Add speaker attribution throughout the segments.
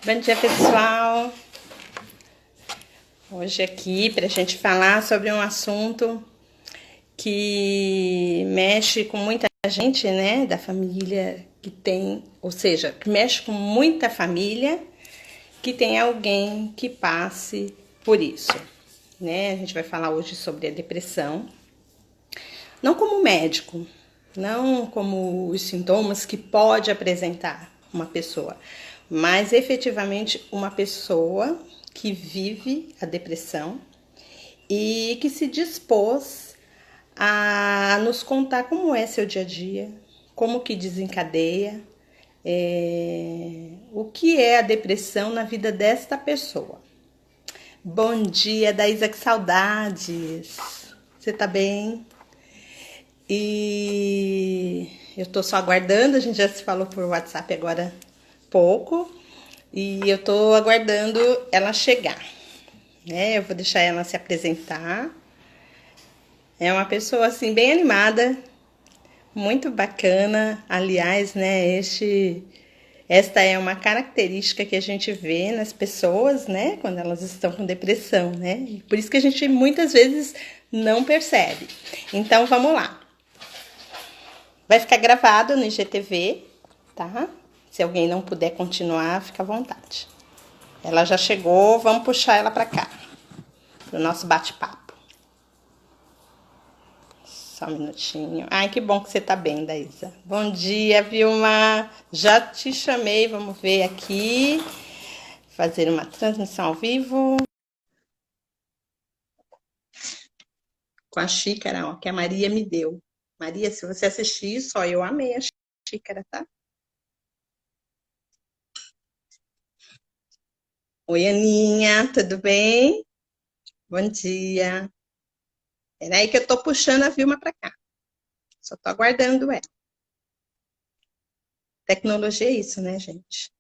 Speaker 1: Bom dia, pessoal. Hoje aqui para a gente falar sobre um assunto que mexe com muita gente, né, da família que tem, ou seja, que mexe com muita família que tem alguém que passe por isso, né? A gente vai falar hoje sobre a depressão, não como médico, não como os sintomas que pode apresentar uma pessoa, mas efetivamente uma pessoa que vive a depressão e que se dispôs a nos contar como é seu dia a dia, como que desencadeia, o que é a depressão na vida desta pessoa. Bom dia, Daísa, que saudades! Você tá bem? E eu tô só aguardando, a gente já se falou por WhatsApp agora há pouco, e eu tô aguardando ela chegar, né? Eu vou deixar ela se apresentar. É uma pessoa assim bem animada, muito bacana. Aliás, né, esta é uma característica que a gente vê nas pessoas, né, quando elas estão com depressão, né? E por isso que a gente muitas vezes não percebe. Então, vamos lá. Vai ficar gravado no IGTV, tá? Se alguém não puder continuar, fica à vontade. Ela já chegou, vamos puxar ela para cá, pro nosso bate-papo. Só um minutinho. Ai, que bom que você tá bem, Daísa. Bom dia, Vilma. Já te chamei, vamos ver aqui. Fazer uma transmissão ao vivo. Com a xícara, ó, que a Maria me deu. Maria, se você assistir isso, ó, eu amei a xícara, tá? Oi, Aninha, tudo bem? Bom dia. Peraí que eu tô puxando a Vilma pra cá. Só tô aguardando ela. Tecnologia é isso, né, gente?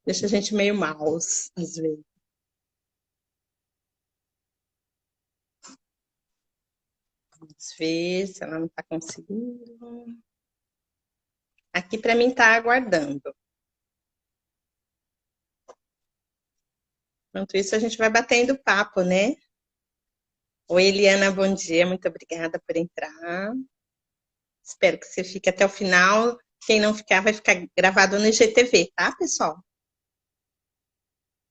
Speaker 1: Deixa a gente meio mouse, às vezes. Vamos ver se ela não tá conseguindo. Aqui para mim tá aguardando. Enquanto isso, a gente vai batendo papo, né? Oi, Eliana, bom dia. Muito obrigada por entrar. Espero que você fique até o final. Quem não ficar, vai ficar gravado no IGTV, tá, pessoal?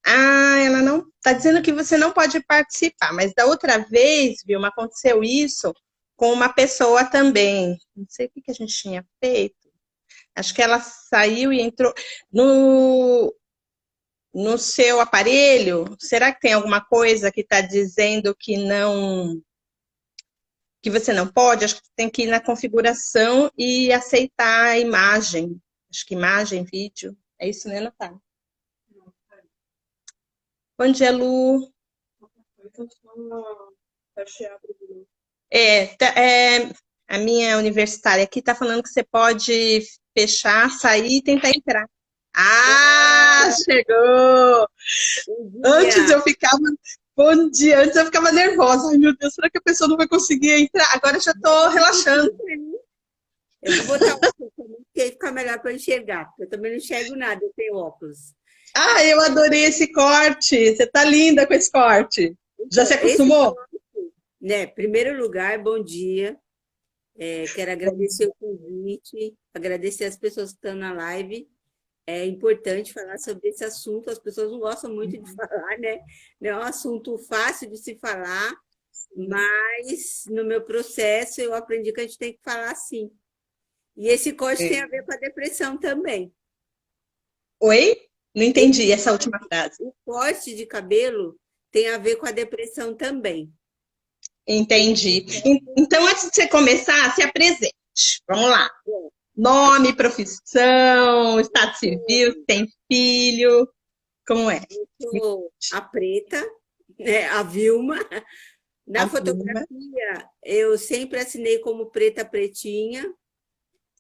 Speaker 1: Ah, ela não tá dizendo que você não pode participar, mas da outra vez, Vilma, aconteceu isso com uma pessoa também. Não sei o que que a gente tinha feito. Acho que ela saiu e entrou no seu aparelho. Será que tem alguma coisa que está dizendo que você não pode? Acho que tem que ir na configuração e aceitar a imagem. Acho que imagem, vídeo. É isso, né, Natália? Bom dia, Lu. A minha universitária aqui está falando que você pode fechar, sair e tentar entrar. Ah, chegou!
Speaker 2: Bom
Speaker 1: Antes
Speaker 2: dia.
Speaker 1: eu ficava, bom dia, antes eu ficava nervosa. Ai, meu Deus, será que a pessoa não vai conseguir entrar? Agora eu já estou relaxando.
Speaker 2: Eu vou botar óculos também, porque aí fica melhor para enxergar, porque eu também não enxergo nada, eu tenho óculos.
Speaker 1: Ah, eu adorei esse corte. Você tá linda com esse corte. Já se
Speaker 2: Então, esse
Speaker 1: acostumou?
Speaker 2: corte, né? Primeiro lugar, bom dia. Quero agradecer o convite, agradecer as pessoas que estão na live. É importante falar sobre esse assunto, as pessoas não gostam muito de falar, né? Não é um assunto fácil de se falar, mas no meu processo eu aprendi que a gente tem que falar sim. E esse corte tem a
Speaker 1: É.
Speaker 2: ver com a depressão também.
Speaker 1: Oi? Não entendi essa última frase.
Speaker 2: O corte de cabelo tem a ver com a depressão também.
Speaker 1: Entendi. Então, antes de você começar, se apresente. Vamos lá. Nome, profissão, estado civil, tem filho, como é?
Speaker 2: Sou a Preta, né, a Vilma.
Speaker 1: A
Speaker 2: Na
Speaker 1: Vilma,
Speaker 2: fotografia, eu sempre assinei como Preta Pretinha,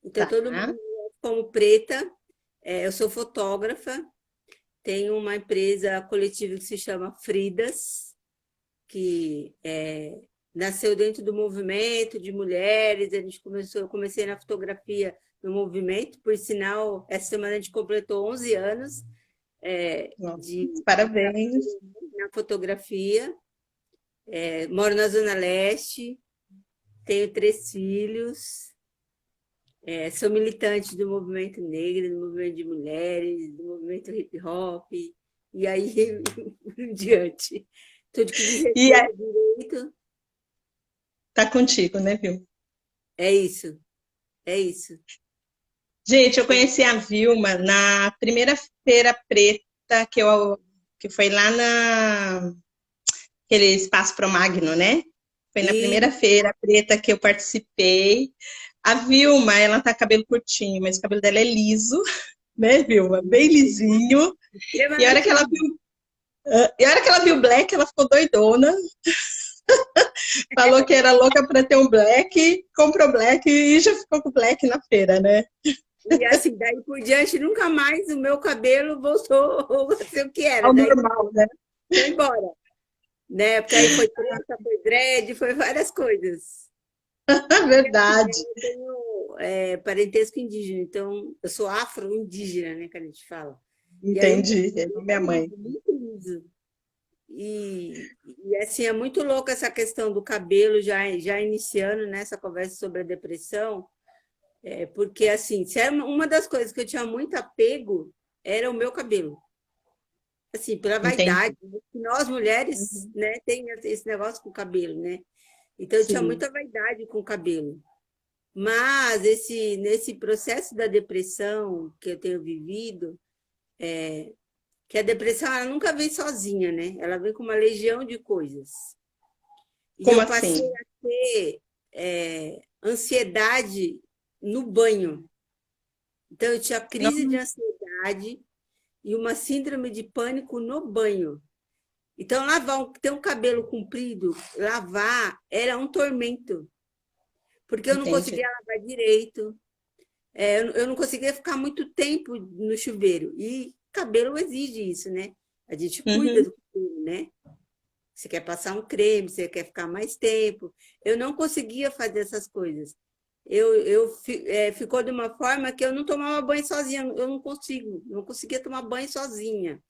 Speaker 2: então
Speaker 1: tá?
Speaker 2: todo mundo me conhece como Preta. Eu sou fotógrafa, tenho uma empresa coletiva que se chama Fridas, que nasceu dentro do movimento de mulheres, eu comecei na fotografia no movimento, por sinal, essa semana a gente completou 11 anos
Speaker 1: Nossa,
Speaker 2: de
Speaker 1: parabéns.
Speaker 2: na fotografia. Moro na Zona Leste, tenho 3 filhos, sou militante do movimento negro, do movimento de mulheres, do movimento hip hop, e aí em diante. Tudo que diz
Speaker 1: E
Speaker 2: respeito
Speaker 1: é,
Speaker 2: ao direito,
Speaker 1: tá contigo, né, viu?
Speaker 2: é isso, é isso.
Speaker 1: Gente, eu conheci a Vilma na primeira feira preta que foi lá na aquele espaço Promagno, né? Foi na
Speaker 2: E
Speaker 1: primeira feira preta que eu participei. A Vilma, ela tá com cabelo curtinho, mas o cabelo dela é liso, né, Vilma? Bem lisinho. E a hora que
Speaker 2: extremamente
Speaker 1: ela viu, e a hora que ela viu o Black, ela ficou doidona, falou que era louca para ter um Black, comprou Black e já ficou com o Black na feira, né?
Speaker 2: e assim, daí por diante, nunca mais o meu cabelo voltou a ser o que era.
Speaker 1: Ao
Speaker 2: Daí
Speaker 1: normal, né?
Speaker 2: foi embora, né? Porque aí foi trança, foi dread, foi várias coisas.
Speaker 1: Verdade.
Speaker 2: Eu tenho parentesco indígena, então eu sou afro-indígena, né, que a gente fala. E aí o meu
Speaker 1: Entendi. É
Speaker 2: cabelo
Speaker 1: minha
Speaker 2: é
Speaker 1: mãe.
Speaker 2: liso, muito liso. E assim, é muito louco essa questão do cabelo, já iniciando nessa conversa sobre a depressão, porque assim, se era uma das coisas que eu tinha muito apego, era o meu cabelo. Assim, pela
Speaker 1: Entendi.
Speaker 2: vaidade, né? Que nós mulheres,
Speaker 1: Uhum.
Speaker 2: né, tem esse negócio com o cabelo, né? Então eu tinha
Speaker 1: Sim.
Speaker 2: muita vaidade com o cabelo. Mas nesse processo da depressão que eu tenho vivido, que a depressão ela nunca vem sozinha, né? Ela vem com uma legião de coisas. E
Speaker 1: Como
Speaker 2: eu passei
Speaker 1: assim?
Speaker 2: a ter ansiedade no banho. Então eu tinha crise de
Speaker 1: Não
Speaker 2: ansiedade e uma síndrome de pânico no banho. Então ter um cabelo comprido, lavar era um tormento, porque eu não
Speaker 1: entendi.
Speaker 2: conseguia lavar direito. Eu não conseguia ficar muito tempo no chuveiro. E cabelo exige isso, né? A gente cuida
Speaker 1: Uhum.
Speaker 2: do cabelo, né? Você quer passar um creme, você quer ficar mais tempo. Eu não conseguia fazer essas coisas. Ficou de uma forma que eu não tomava banho sozinha. Eu não conseguia tomar banho sozinha.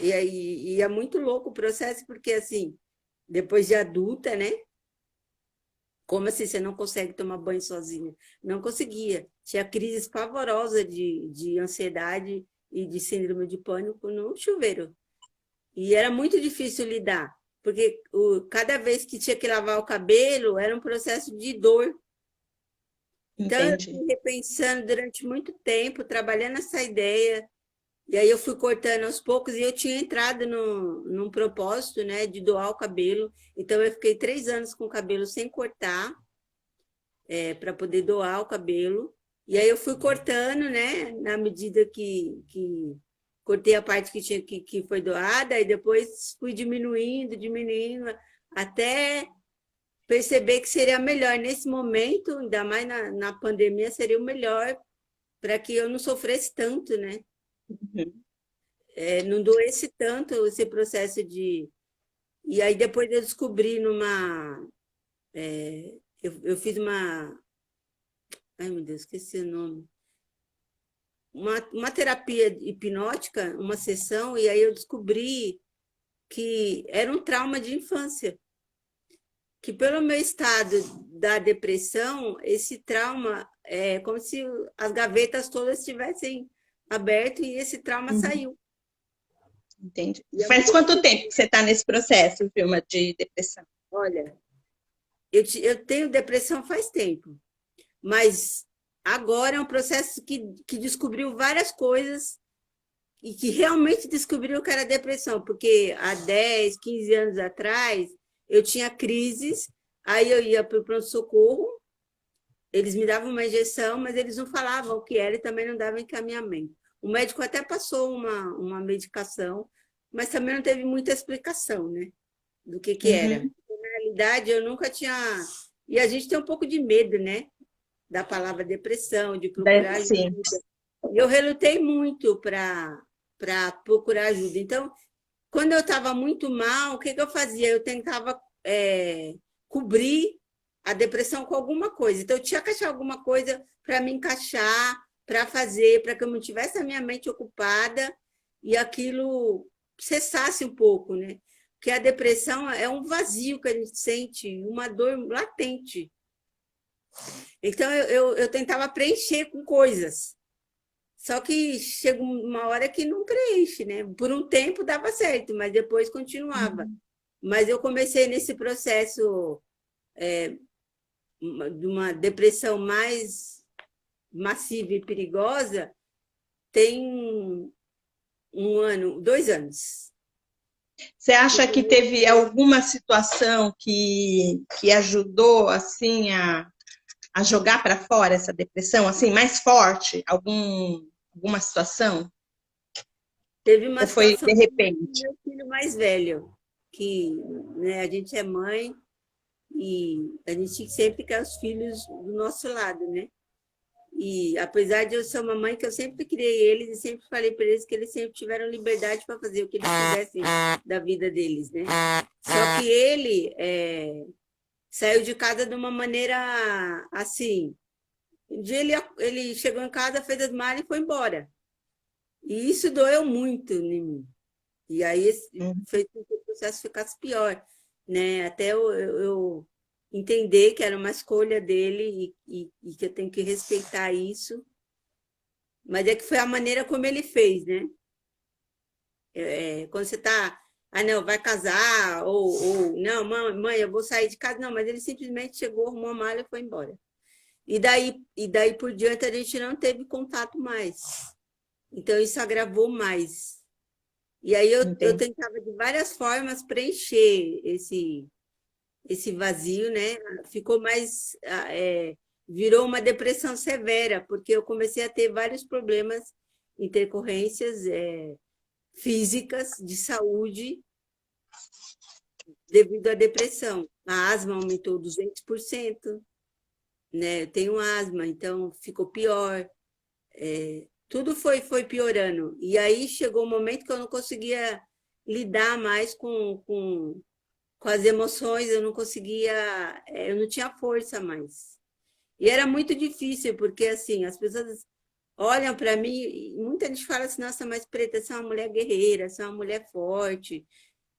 Speaker 2: E aí e é muito louco o processo, porque assim, depois de adulta, né? Como assim você não consegue tomar banho sozinha? Não conseguia. Tinha crises pavorosas de ansiedade e de síndrome de pânico no chuveiro. E era muito difícil lidar, porque cada vez que tinha que lavar o cabelo era um processo de dor. Então, eu
Speaker 1: Entendi.
Speaker 2: fui repensando durante muito tempo, trabalhando essa ideia, e aí eu fui cortando aos poucos, e eu tinha entrado num propósito, né, de doar o cabelo. Então, eu fiquei 3 anos com o cabelo sem cortar, para poder doar o cabelo. E aí eu fui cortando, né, na medida que cortei a parte que foi doada, e depois fui diminuindo, até perceber que seria melhor nesse momento, ainda mais na pandemia, seria o melhor para que eu não sofresse tanto, né?
Speaker 1: Uhum.
Speaker 2: Não doesse tanto esse processo de. E aí depois eu descobri eu fiz uma. Ai, meu Deus, esqueci o nome. Uma terapia hipnótica, uma sessão, e aí eu descobri que era um trauma de infância, que pelo meu estado da depressão, esse trauma é como se as gavetas todas estivessem abertas e esse trauma
Speaker 1: Uhum.
Speaker 2: saiu.
Speaker 1: Entendi.
Speaker 2: E é
Speaker 1: Faz
Speaker 2: muito
Speaker 1: quanto
Speaker 2: louco.
Speaker 1: tempo que você está nesse processo, Vilma, de depressão?
Speaker 2: Olha, eu tenho depressão faz tempo, mas agora é um processo que descobriu várias coisas e que realmente descobriu que era depressão, porque há 10, 15 anos atrás eu tinha crises, aí eu ia para o pronto-socorro, eles me davam uma injeção, mas eles não falavam o que era e também não davam encaminhamento. O médico até passou uma medicação, mas também não teve muita explicação, né, do que era.
Speaker 1: Uhum.
Speaker 2: Na realidade, eu nunca tinha. E a gente tem um pouco de medo, né, da palavra depressão, de procurar
Speaker 1: Sim.
Speaker 2: ajuda. E eu relutei muito para procurar ajuda. Então, quando eu estava muito mal, o que eu fazia? Eu tentava cobrir a depressão com alguma coisa. Então, eu tinha que achar alguma coisa para me encaixar, para fazer, para que eu mantivesse a minha mente ocupada e aquilo cessasse um pouco, né? Porque a depressão é um vazio que a gente sente, uma dor latente. Então, eu tentava preencher com coisas. Só que chega uma hora que não preenche, né? Por um tempo dava certo, mas depois continuava. Mas eu comecei nesse processo de uma depressão mais massiva e perigosa tem 1 ano, 2 anos.
Speaker 1: Você acha que teve alguma situação que ajudou assim a jogar para fora essa depressão, assim, mais forte? Alguma situação?
Speaker 2: Teve uma
Speaker 1: Ou foi
Speaker 2: situação
Speaker 1: de
Speaker 2: com
Speaker 1: repente?
Speaker 2: meu filho mais velho, que, né, a gente é mãe e a gente sempre quer os filhos do nosso lado, né? E apesar de eu ser uma mãe que eu sempre criei eles e sempre falei para eles que eles sempre tiveram liberdade para fazer o que eles quisessem da vida deles, né? Só que ele saiu de casa de uma maneira assim. Um dia ele chegou em casa, fez as malas e foi embora. E isso doeu muito em mim. E aí fez com que o processo ficasse pior, né? Até eu entender que era uma escolha dele e que eu tenho que respeitar isso. Mas é que foi a maneira como ele fez, né? Quando você está, não, vai casar, ou não, mãe, eu vou sair de casa. Não, mas ele simplesmente chegou, arrumou a mala e foi embora. E daí por diante a gente não teve contato mais. Então isso agravou mais. E aí eu
Speaker 1: Entendi.
Speaker 2: tentava de várias formas preencher esse vazio, né? Ficou mais, virou uma depressão severa, porque eu comecei a ter vários problemas, intercorrências físicas de saúde devido à depressão. A asma aumentou 200%, né? Eu tenho asma, então ficou pior. Tudo foi piorando. E aí chegou um momento que eu não conseguia lidar mais com as emoções, eu não conseguia, eu não tinha força mais. E era muito difícil, porque assim, as pessoas olham para mim e muita gente fala assim, nossa, mas Preta, você é uma mulher guerreira, você é uma mulher forte.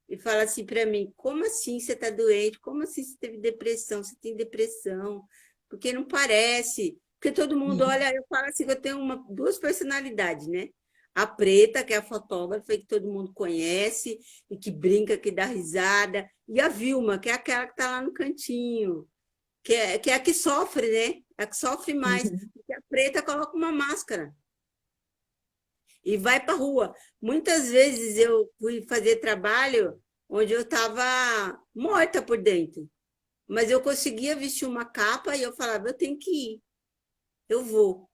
Speaker 2: E fala assim para mim, como assim você está doente? Como assim você teve depressão? Você tem depressão? Porque não parece. Porque todo mundo olha, eu falo assim que eu tenho duas personalidades, né? A Preta, que é a fotógrafa que todo mundo conhece e que brinca, que dá risada, e a Vilma, que é aquela que está lá no cantinho, que é a que sofre, né? A que sofre mais, porque a Preta coloca uma máscara e vai para a rua. Muitas vezes eu fui fazer trabalho onde eu estava morta por dentro, mas eu conseguia vestir uma capa e eu falava, eu tenho que ir, eu vou.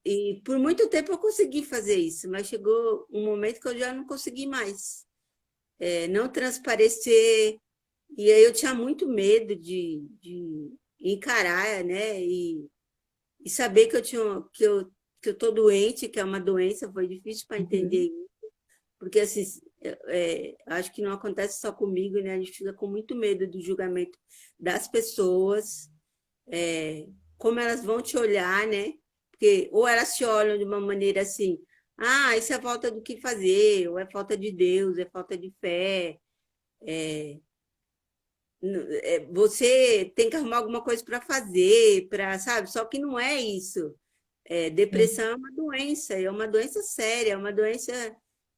Speaker 2: E por muito tempo eu consegui fazer isso, mas chegou um momento que eu já não consegui mais. Não transparecer, e aí eu tinha muito medo de encarar, né? E saber que eu tinha, que eu tô doente, que é uma doença, foi difícil para entender, porque assim, acho que não acontece só comigo, né? A gente fica com muito medo do julgamento das pessoas, como elas vão te olhar, né? Porque ou elas te olham de uma maneira assim, isso é falta do que fazer, ou é falta de Deus, é falta de fé, você tem que arrumar alguma coisa para fazer, para, sabe? Só que não é isso. Depressão é uma doença séria, é uma doença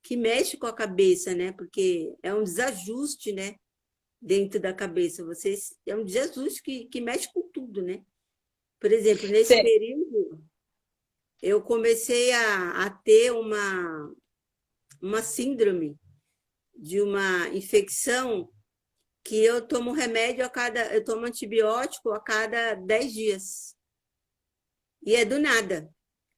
Speaker 2: que mexe com a cabeça, né? Porque é um desajuste, né? Dentro da cabeça. É um desajuste que mexe com tudo, né? Por exemplo, nesse
Speaker 1: Você,
Speaker 2: período, eu comecei a ter uma síndrome de uma infecção que eu tomo remédio eu tomo antibiótico a cada 10 dias. E é do nada.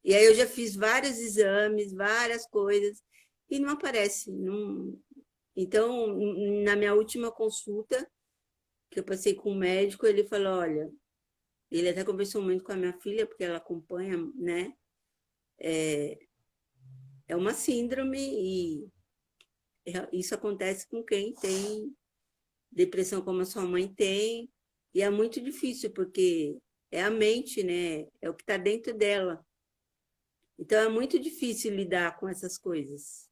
Speaker 2: E aí eu já fiz vários exames, várias coisas, e não aparece. Não... Então, na minha última consulta, que eu passei com o médico, ele falou, olha, ele até conversou muito com a minha filha, porque ela acompanha, né? É uma síndrome e isso acontece com quem tem depressão como a sua mãe tem, e é muito difícil, porque é a mente, né? É o que está dentro dela. Então é muito difícil lidar com essas coisas.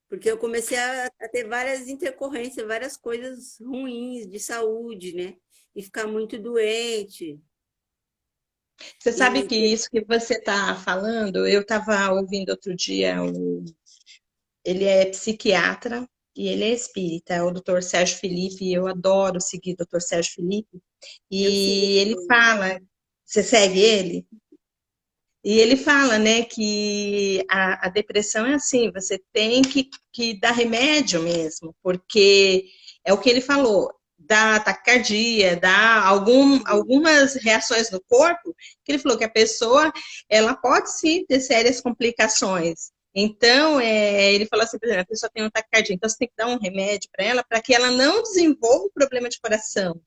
Speaker 2: Porque eu comecei a ter várias intercorrências, várias coisas ruins de saúde, né? E ficar muito doente.
Speaker 1: Você sabe
Speaker 2: E
Speaker 1: que isso que você está falando, eu estava ouvindo outro dia, ele é psiquiatra e ele é espírita, é o Dr. Sérgio Felipe, e eu adoro seguir o Dr. Sérgio Felipe,
Speaker 2: eu sigo
Speaker 1: e ele
Speaker 2: também.
Speaker 1: fala, você segue ele? E ele fala, né, que a depressão é assim, você tem que dar remédio mesmo, porque é o que ele falou, dá taquicardia, dá algumas reações no corpo, que ele falou que a pessoa, ela pode sim ter sérias complicações. Então, ele falou assim, por exemplo, a pessoa tem um taquicardia, então você tem que dar um remédio para ela, para que ela não desenvolva um problema de coração,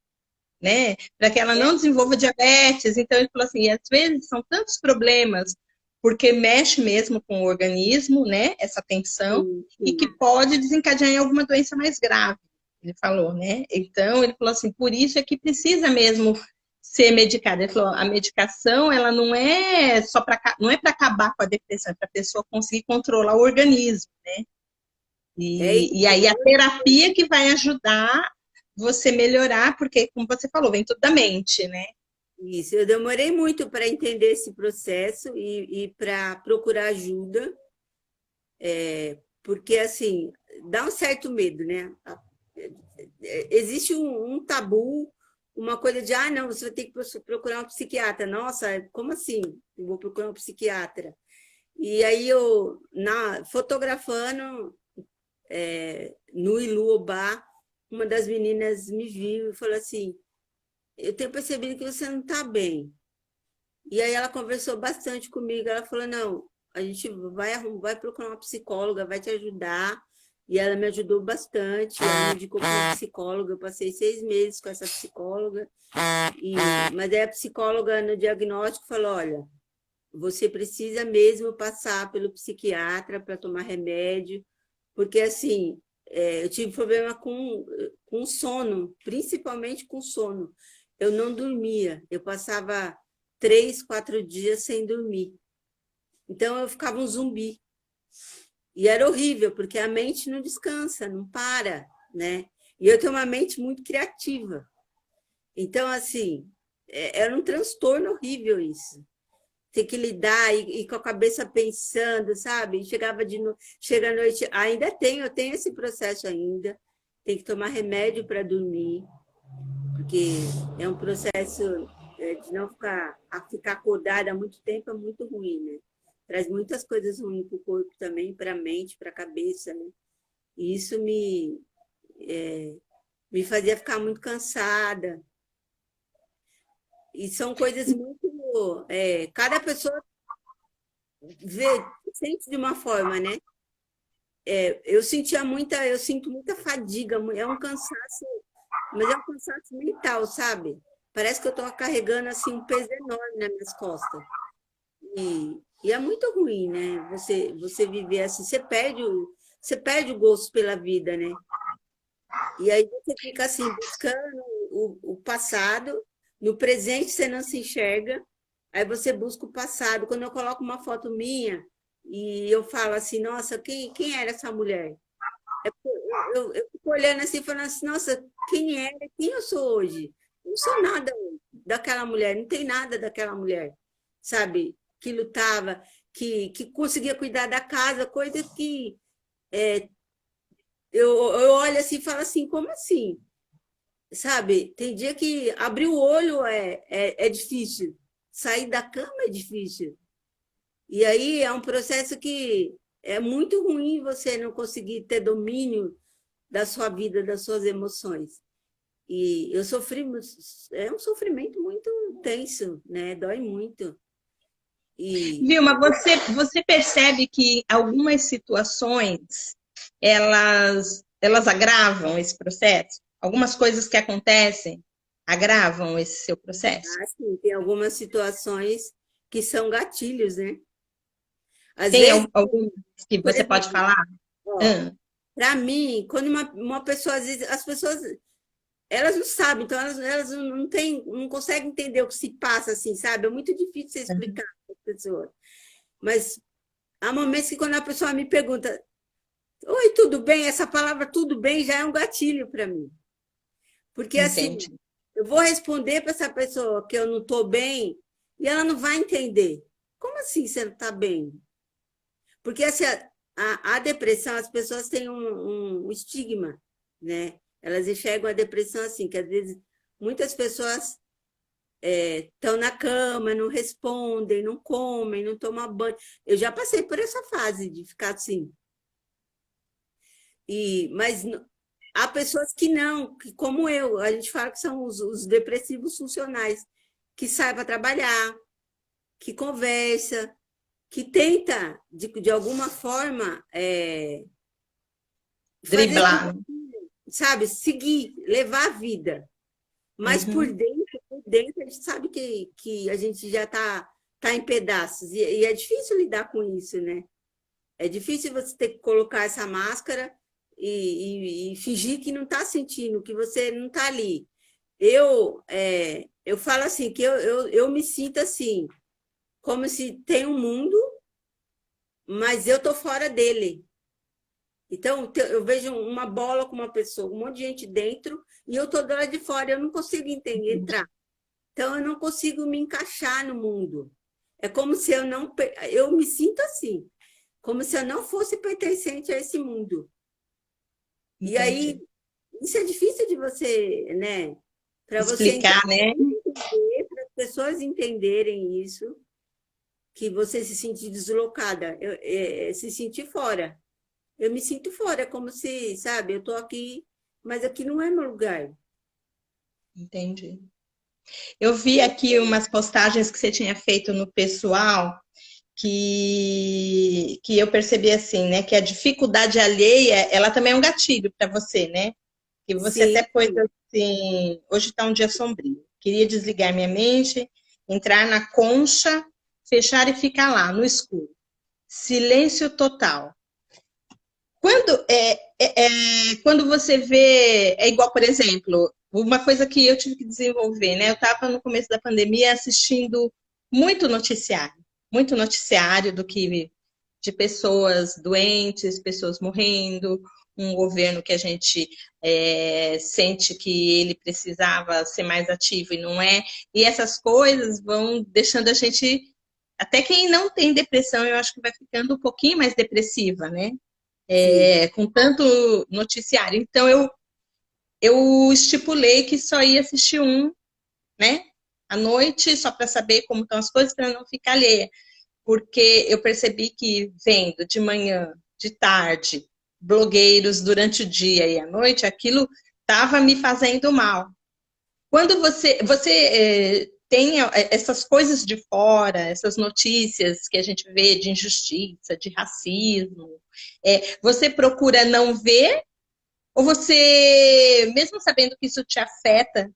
Speaker 1: né? Para que ela
Speaker 2: É,
Speaker 1: não desenvolva diabetes. Então, ele falou assim, às vezes são tantos problemas, porque mexe mesmo com o organismo, né? Essa tensão,
Speaker 2: sim,
Speaker 1: e que
Speaker 2: sim.
Speaker 1: pode desencadear em alguma doença mais grave. Ele falou, né? Então, ele falou assim, por isso é que precisa mesmo ser medicada. Ele falou, a medicação, ela não é só para não é para acabar com a depressão, é para a pessoa conseguir controlar o organismo, né?
Speaker 2: É
Speaker 1: E
Speaker 2: isso.
Speaker 1: aí a terapia que vai ajudar você melhorar, porque, como você falou, vem tudo da mente, né?
Speaker 2: Isso, eu demorei muito para entender esse processo e para procurar ajuda, porque, assim, dá um certo medo, né? Existe um tabu, uma coisa de, ah, não, você vai ter que procurar um psiquiatra. Nossa, como assim? Eu vou procurar um psiquiatra. E aí eu, fotografando no Iluobá, uma das meninas me viu e falou assim, eu tenho percebido que você não está bem. E aí ela conversou bastante comigo. Ela falou: não, a gente vai procurar uma psicóloga, vai te ajudar. E ela me ajudou bastante. Ela me indicou para uma psicóloga. Eu passei 6 meses com essa psicóloga. Mas aí a psicóloga, no diagnóstico, falou: olha, você precisa mesmo passar pelo psiquiatra para tomar remédio, porque assim, eu tive problema com sono, principalmente com sono. Eu não dormia, eu passava 3, 4 dias sem dormir. Então eu ficava um zumbi. E era horrível, porque a mente não descansa, não para, né? E eu tenho uma mente muito criativa. Então, assim, era um transtorno horrível isso. Ter que lidar e com a cabeça pensando, sabe? Chega à noite, eu tenho esse processo ainda. Tem que tomar remédio para dormir, porque é um processo de não ficar acordada há muito tempo é muito ruim, né? Traz muitas coisas ruins para o corpo também, para a mente, para a cabeça, né? E isso me fazia ficar muito cansada. E são coisas muito. Cada pessoa vê, sente de uma forma, né? Eu sinto muita fadiga, é um cansaço, mas é um cansaço mental, sabe? Parece que eu estou carregando assim um peso enorme nas minhas costas. E é muito ruim, né? Você viver assim, você perde o gosto pela vida, né? E aí você fica assim, buscando o passado, no presente você não se enxerga, aí você busca o passado. Quando eu coloco uma foto minha e eu falo assim, nossa, quem era essa mulher? Eu fico olhando assim, falando assim, nossa, quem era? Quem eu sou hoje? Não sou nada daquela mulher, não tem nada daquela mulher, sabe? Que lutava, que conseguia cuidar da casa, coisa que eu olho assim e falo assim, como assim? Sabe? Tem dia que abrir o olho é difícil, sair da cama é difícil. E aí é um processo que é muito ruim você não conseguir ter domínio da sua vida, das suas emoções. E eu sofri, é um sofrimento muito intenso, né? Dói muito. E
Speaker 1: Vilma, você percebe que algumas situações elas agravam esse processo? Algumas coisas que acontecem agravam esse seu processo?
Speaker 2: assim, tem algumas situações que são gatilhos, né? Às
Speaker 1: Tem
Speaker 2: vezes,
Speaker 1: algumas que
Speaker 2: por
Speaker 1: você pode
Speaker 2: exemplo,
Speaker 1: falar?
Speaker 2: ó,
Speaker 1: Ah,
Speaker 2: para mim, quando uma pessoa, às vezes, as pessoas. elas não sabem, então elas não têm, não conseguem entender o que se passa, assim, sabe? É muito difícil você explicar para as pessoas. Mas há momentos que quando a pessoa me pergunta, oi, tudo bem? Essa palavra tudo bem já é um gatilho para mim. Porque assim,
Speaker 1: Entendi.
Speaker 2: eu vou responder para essa pessoa que eu não estou bem e ela não vai entender. Como assim você não está bem? Porque assim, a depressão, as pessoas têm um estigma, né? Elas enxergam a depressão assim, que às vezes muitas pessoas estão na cama, não respondem, não comem, não tomam banho. Eu já passei por essa fase de ficar assim. Mas há pessoas que não, que, como eu, a gente fala que são os depressivos funcionais, que saem para trabalhar, que conversa, que tenta, de alguma forma, fazer com,
Speaker 1: Driblar.
Speaker 2: sabe, seguir, levar a vida. Mas
Speaker 1: Uhum.
Speaker 2: por dentro a gente sabe que a gente já tá em pedaços. E é difícil lidar com isso, né? É difícil você ter que colocar essa máscara e fingir que não está sentindo, que você não está ali. Eu falo assim, que eu me sinto assim, como se tem um mundo, mas eu estou fora dele. Então, eu vejo uma bola com uma pessoa, um monte de gente dentro, e eu estou do lado de fora, eu não consigo entrar. Então, eu não consigo me encaixar no mundo. É como se eu não. Eu me sinto assim, como se eu não fosse pertencente a esse mundo. E aí,
Speaker 1: Entendi.
Speaker 2: isso é difícil de você, né? Para você
Speaker 1: Explicar, né?
Speaker 2: entender, para as pessoas entenderem isso, que você se sentir deslocada, se sentir fora. Eu me sinto fora, como se, sabe, eu estou aqui, mas aqui não é meu lugar.
Speaker 1: Entendi. Eu vi aqui umas postagens que você tinha feito no pessoal que eu percebi assim, né? Que a dificuldade alheia, ela também é um gatilho para você, né? Que você até
Speaker 2: Sim,
Speaker 1: pôs assim, hoje está um dia sombrio. Queria desligar minha mente, entrar na concha, fechar e ficar lá, no escuro. Silêncio total. Quando você vê, é igual, por exemplo, uma coisa que eu tive que desenvolver, né? Eu estava no começo da pandemia assistindo muito noticiário do que de pessoas doentes, pessoas morrendo, um governo que a gente sente que ele precisava ser mais ativo e não é. E essas coisas vão deixando a gente, até quem não tem depressão, eu acho que vai ficando um pouquinho mais depressiva, né?
Speaker 2: sim.
Speaker 1: Com tanto noticiário. Então eu estipulei que só ia assistir um, né? À noite, só para saber como estão as coisas, para não ficar alheia. Porque eu percebi que vendo de manhã, de tarde, blogueiros durante o dia e à noite, aquilo estava me fazendo mal. Quando você tem essas coisas de fora, essas notícias que a gente vê de injustiça, de racismo, você procura não ver ou você, mesmo sabendo que isso te afeta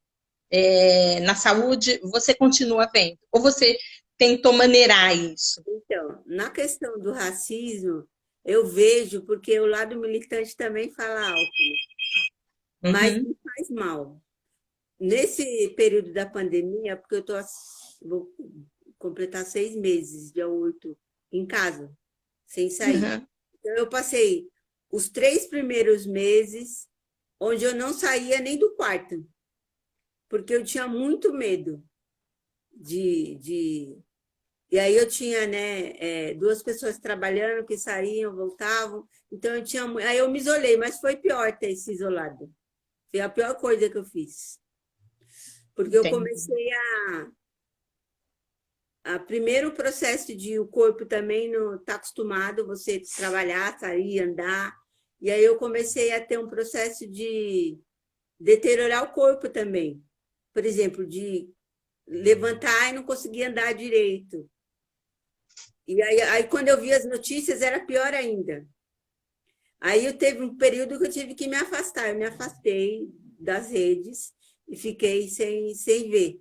Speaker 1: na saúde, você continua vendo? Ou você tentou maneirar isso?
Speaker 2: Então, na questão do racismo, eu vejo, porque o lado militante também fala alto, né? Mas
Speaker 1: Uhum,
Speaker 2: me faz mal. Nesse período da pandemia, porque vou completar 6 meses, dia 8 em casa, sem sair.
Speaker 1: uhum,
Speaker 2: Então, eu passei os 3 primeiros meses onde eu não saía nem do quarto, porque eu tinha muito medo de... E aí eu tinha, né, duas pessoas trabalhando que saíam, voltavam, então eu tinha... Aí eu me isolei, mas foi pior ter se isolado. Foi a pior coisa que eu fiz. Porque eu
Speaker 1: entendi.
Speaker 2: comecei a primeiro o processo de o corpo também não está acostumado você trabalhar, sair, andar. E aí eu comecei a ter um processo de deteriorar o corpo também. Por exemplo, de levantar e não conseguir andar direito. E aí quando eu vi as notícias, era pior ainda. Aí eu teve um período que eu tive que me afastar. Eu me afastei das redes e fiquei sem ver.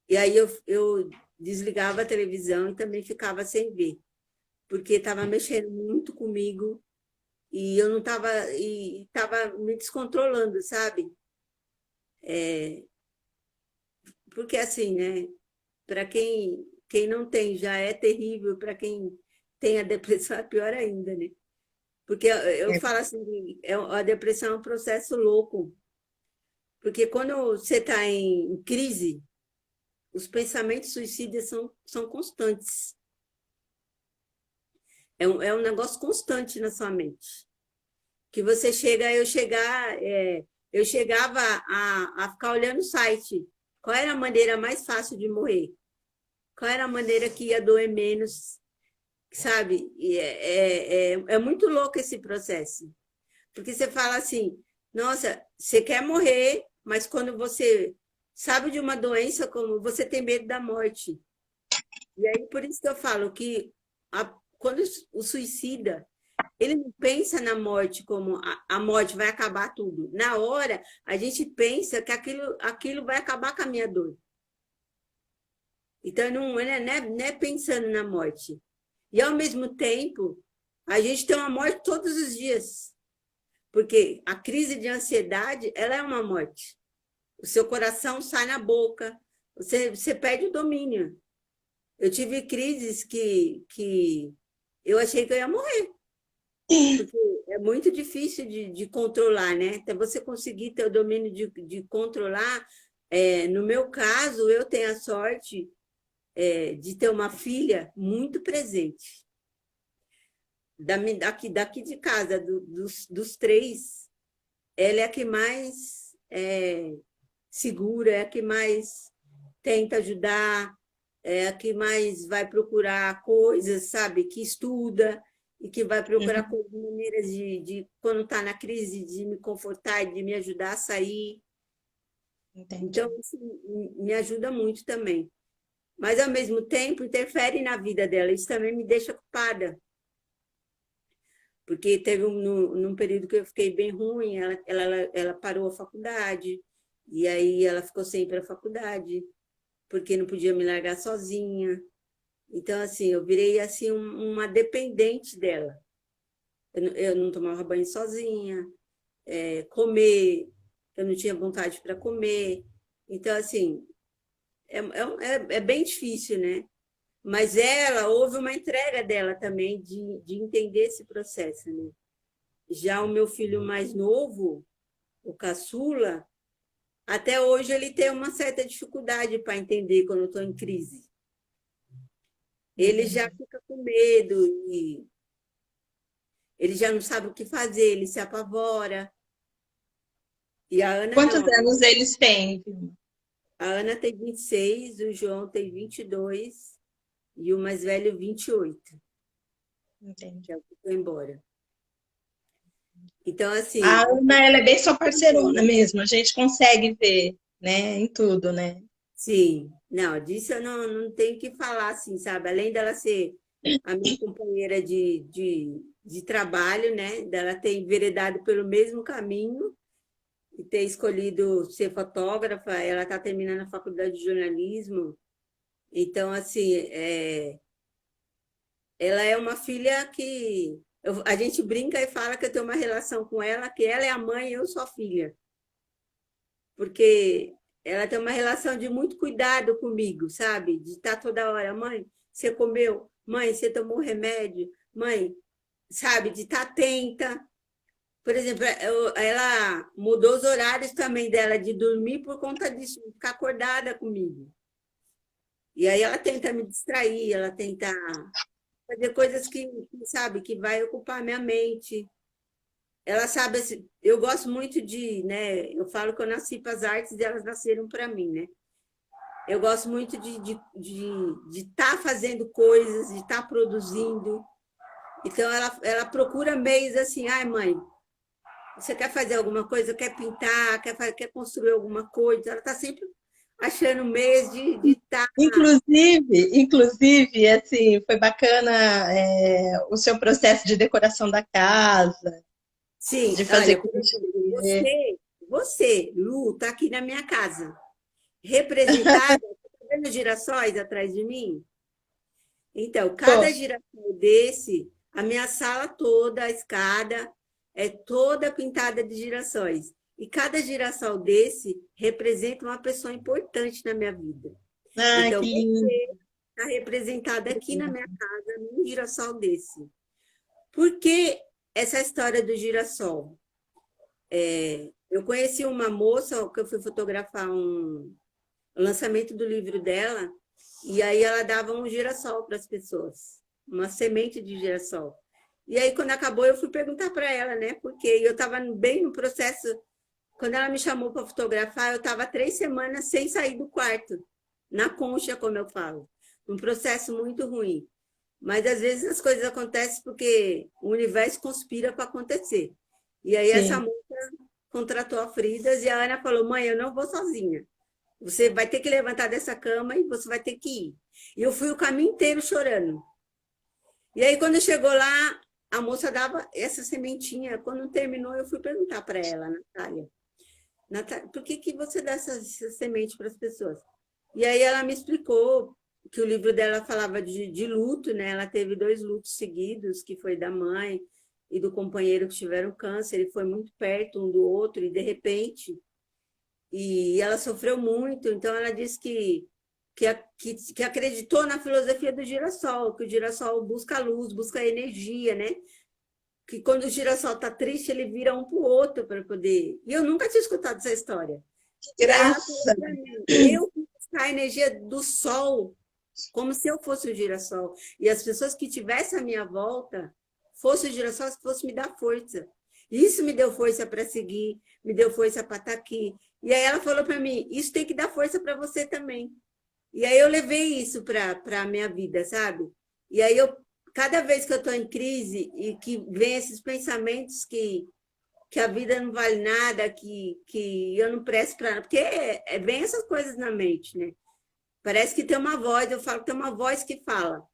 Speaker 2: E aí eu desligava a televisão e também ficava sem ver, porque estava mexendo muito comigo e eu não estava e estava me descontrolando, sabe? Porque assim, né? Para quem não tem já é terrível, para quem tem a depressão é pior ainda, né? Porque eu
Speaker 1: É,
Speaker 2: falo assim, a depressão é um processo louco, porque quando você está em crise, os pensamentos suicidas são constantes. É um negócio constante na sua mente. Que você chega, eu chegava a ficar olhando o site. Qual era a maneira mais fácil de morrer? Qual era a maneira que ia doer menos, sabe? É muito louco esse processo. Porque você fala assim, nossa, você quer morrer, mas quando você sabe de uma doença como você tem medo da morte. E aí, por isso que eu falo que quando o suicida, ele não pensa na morte como a morte vai acabar tudo. Na hora, a gente pensa que aquilo vai acabar com a minha dor. Então, não é pensando na morte. E, ao mesmo tempo, a gente tem uma morte todos os dias. Porque a crise de ansiedade, ela é uma morte. O seu coração sai na boca, você perde o domínio. Eu tive crises que eu achei que eu ia morrer, porque é muito difícil de controlar, né? Até você conseguir ter o domínio de controlar. No meu caso, eu tenho a sorte, de ter uma filha muito presente. Daqui de casa, dos três, ela é a que mais segura, é a que mais tenta ajudar, é a que mais vai procurar coisas, sabe, que estuda e que vai procurar
Speaker 1: uhum,
Speaker 2: maneiras quando está na crise, de me confortar e de me ajudar a sair. Então,
Speaker 1: entendi.
Speaker 2: isso me ajuda muito também. Mas, ao mesmo tempo, interfere na vida dela. Isso também me deixa culpada. Porque teve num período que eu fiquei bem ruim, ela parou a faculdade, e aí ela ficou sem ir para a faculdade, porque não podia me largar sozinha. Então, assim, eu virei assim uma dependente dela. Eu não tomava banho sozinha, comer, eu não tinha vontade para comer. Então, assim, é bem difícil, né? Mas houve uma entrega dela também de entender esse processo, né? Já o meu filho mais novo, o caçula, até hoje ele tem uma certa dificuldade para entender quando eu estou em crise. Ele já
Speaker 1: Entendi.
Speaker 2: fica com medo e ele já não sabe o que fazer, ele se apavora. E a Ana
Speaker 1: Quantos
Speaker 2: não.
Speaker 1: anos eles têm, Vilma?
Speaker 2: A Ana tem 26, o João tem 22 e o mais velho 28, que
Speaker 1: Entendi.
Speaker 2: é o que foi embora. Então,
Speaker 1: A
Speaker 2: assim,
Speaker 1: Ana, ela é bem sua parceirona mesmo, a gente consegue ver, né, em tudo, né?
Speaker 2: sim, não, disso eu não tenho que falar, assim, sabe? Além dela ser a minha companheira de trabalho, né? Dela ter enveredado pelo mesmo caminho e ter escolhido ser fotógrafa, ela está terminando a faculdade de jornalismo. Então, assim, ela é uma filha que a gente brinca e fala que eu tenho uma relação com ela, que ela é a mãe e eu sou a filha, porque ela tem uma relação de muito cuidado comigo, sabe? De estar toda hora, mãe, você comeu? Mãe, você tomou remédio? Mãe, sabe? De estar atenta. Por exemplo, ela mudou os horários também dela de dormir por conta disso, de ficar acordada comigo. E aí ela tenta me distrair, ela tenta fazer coisas sabe, que vai ocupar a minha mente. Ela sabe, assim, eu gosto muito né? Eu falo que eu nasci para as artes e elas nasceram para mim, né? Eu gosto muito de estar fazendo coisas, de estar produzindo. Então, ela procura meios assim, ai, mãe, você quer fazer alguma coisa, quer pintar, quer construir alguma coisa. Ela está sempre achando meios de estar.
Speaker 1: Inclusive, assim, foi bacana o seu processo de decoração da casa,
Speaker 2: Sim,
Speaker 1: de fazer
Speaker 2: olha, por exemplo,
Speaker 1: crochê.
Speaker 2: Lu, está aqui na minha casa, representada, está vendo girassóis atrás de mim? Então,
Speaker 1: Tô.
Speaker 2: cada girassol desse, a minha sala toda, a escada, é toda pintada de girassóis. E cada girassol desse representa uma pessoa importante na minha vida.
Speaker 1: Ah,
Speaker 2: Então,
Speaker 1: que lindo.
Speaker 2: você está representada aqui na minha casa, num girassol desse. Por que essa história do girassol? Eu conheci uma moça que eu fui fotografar o lançamento do livro dela, e aí ela dava um girassol para as pessoas, uma semente de girassol. E aí, quando acabou, eu fui perguntar para ela, né? Porque eu estava bem no processo. Quando ela me chamou para fotografar, eu estava 3 semanas sem sair do quarto, na concha, como eu falo. Um processo muito ruim. Mas, às vezes, as coisas acontecem porque o universo conspira para acontecer. E aí, essa
Speaker 1: Sim,
Speaker 2: moça contratou a Fridas e a Ana falou, mãe, eu não vou sozinha. Você vai ter que levantar dessa cama e você vai ter que ir. E eu fui o caminho inteiro chorando. E aí, quando chegou lá, a moça dava essa sementinha. Quando terminou, eu fui perguntar para ela, Natália, por que você dá essa semente para as pessoas? E aí ela me explicou que o livro dela falava de luto, né? Ela teve 2 lutos seguidos, que foi da mãe e do companheiro que tiveram câncer, e foi muito perto um do outro, e de repente, e ela sofreu muito, então ela disse que acreditou na filosofia do girassol, que o girassol busca luz, busca energia, né? Que quando o girassol está triste, ele vira um para o outro para poder. E eu nunca tinha escutado essa história. E aí ela falou
Speaker 1: graça.
Speaker 2: para mim, eu fui buscar a energia do sol, como se eu fosse o girassol. E as pessoas que tivessem à minha volta fossem o girassol, que fosse me dar força. Isso me deu força para seguir, me deu força para estar aqui. E aí ela falou para mim, isso tem que dar força para você também. E aí eu levei isso para a minha vida, sabe? E aí cada vez que eu estou em crise e que vem esses pensamentos que a vida não vale nada, que eu não presto para nada, porque vem essas coisas na mente, né? Parece que tem uma voz, eu falo que tem uma voz que fala,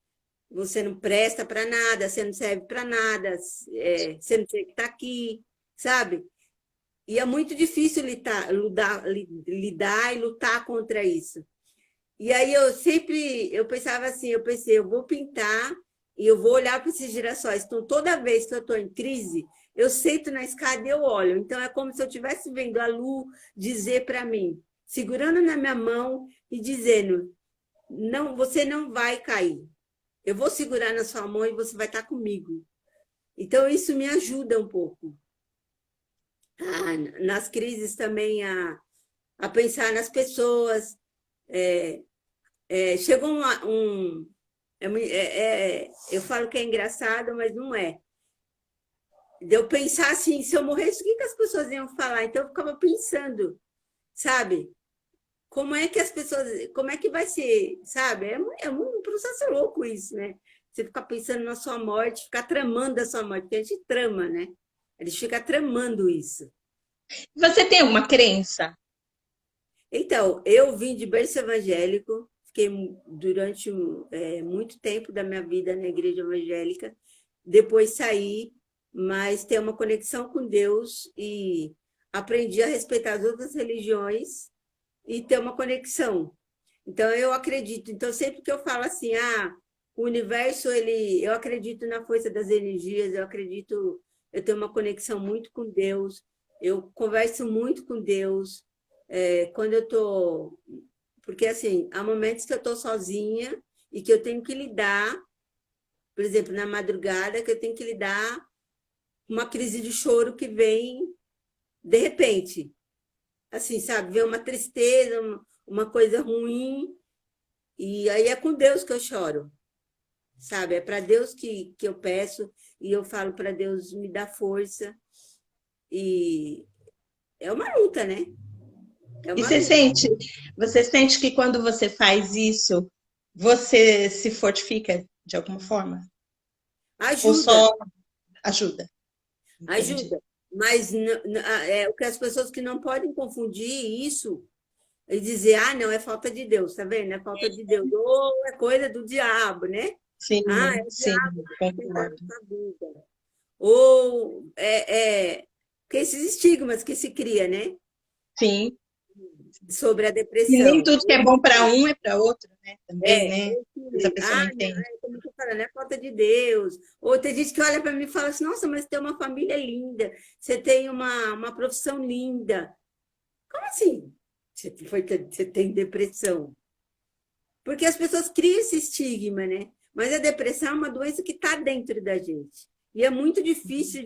Speaker 2: você não presta para nada, você não serve para nada, você não tem que estar aqui, sabe? E é muito difícil lidar e lutar contra isso. E aí eu pensava assim, eu vou pintar e eu vou olhar para esses girassóis. Então, toda vez que eu estou em crise, eu sento na escada e eu olho. Então, é como se eu estivesse vendo a Lu dizer para mim, segurando na minha mão e dizendo, não, você não vai cair. Eu vou segurar na sua mão e você vai estar comigo. Então, isso me ajuda um pouco. Nas crises também a pensar nas pessoas. Chegou eu falo que é engraçado, mas não é. De eu pensar assim, se eu morresse, o que as pessoas iam falar? Então eu ficava pensando, sabe? Como é que as pessoas, como é que vai ser, sabe? É um processo louco isso, né? Você ficar pensando na sua morte, ficar tramando a sua morte, porque a gente trama, né? A gente fica tramando isso.
Speaker 1: Você tem alguma crença?
Speaker 2: Então, eu vim de berço evangélico, fiquei durante muito tempo da minha vida na igreja evangélica, depois saí, mas tenho uma conexão com Deus e aprendi a respeitar as outras religiões e ter uma conexão. Então, eu acredito. Então, sempre que eu falo assim, o universo, eu acredito na força das energias, eu tenho uma conexão muito com Deus, eu converso muito com Deus, quando eu estou... Porque, assim, há momentos que eu estou sozinha e que eu tenho que lidar, por exemplo, na madrugada, que eu tenho que lidar com uma crise de choro que vem de repente. Assim, sabe? Vem uma tristeza, uma coisa ruim, e aí é com Deus que eu choro, sabe? É para Deus que eu peço, e eu falo para Deus me dar força. E é uma luta, né? É
Speaker 1: E
Speaker 2: uma luta.
Speaker 1: você sente que quando você faz isso, você se fortifica de alguma forma? Ou
Speaker 2: Ajuda,
Speaker 1: só ajuda? Entendi.
Speaker 2: ajuda. Mas o que as pessoas que não podem confundir isso e dizer, não, é falta de Deus, tá vendo? É falta de Deus. Ou é coisa do diabo, né? É
Speaker 1: Sim,
Speaker 2: o
Speaker 1: sim,
Speaker 2: diabo que está tentando
Speaker 1: concordo.
Speaker 2: essa vida. Ou que esses estigmas que se cria, né?
Speaker 1: Sim.
Speaker 2: Sobre a
Speaker 1: E nem
Speaker 2: depressão.
Speaker 1: tudo que é bom para um é para outro, né? Também,
Speaker 2: É,
Speaker 1: né?
Speaker 2: ou
Speaker 1: Essa
Speaker 2: que,
Speaker 1: pessoa não
Speaker 2: não,
Speaker 1: entende.
Speaker 2: como que eu fala, né? Falta de Deus. Ou tem gente que olha para mim e fala assim, nossa, mas você tem uma família linda, você tem uma profissão linda. Como assim? Você tem depressão? Porque as pessoas criam esse estigma, né? Mas a depressão é uma doença que está dentro da gente. E é muito difícil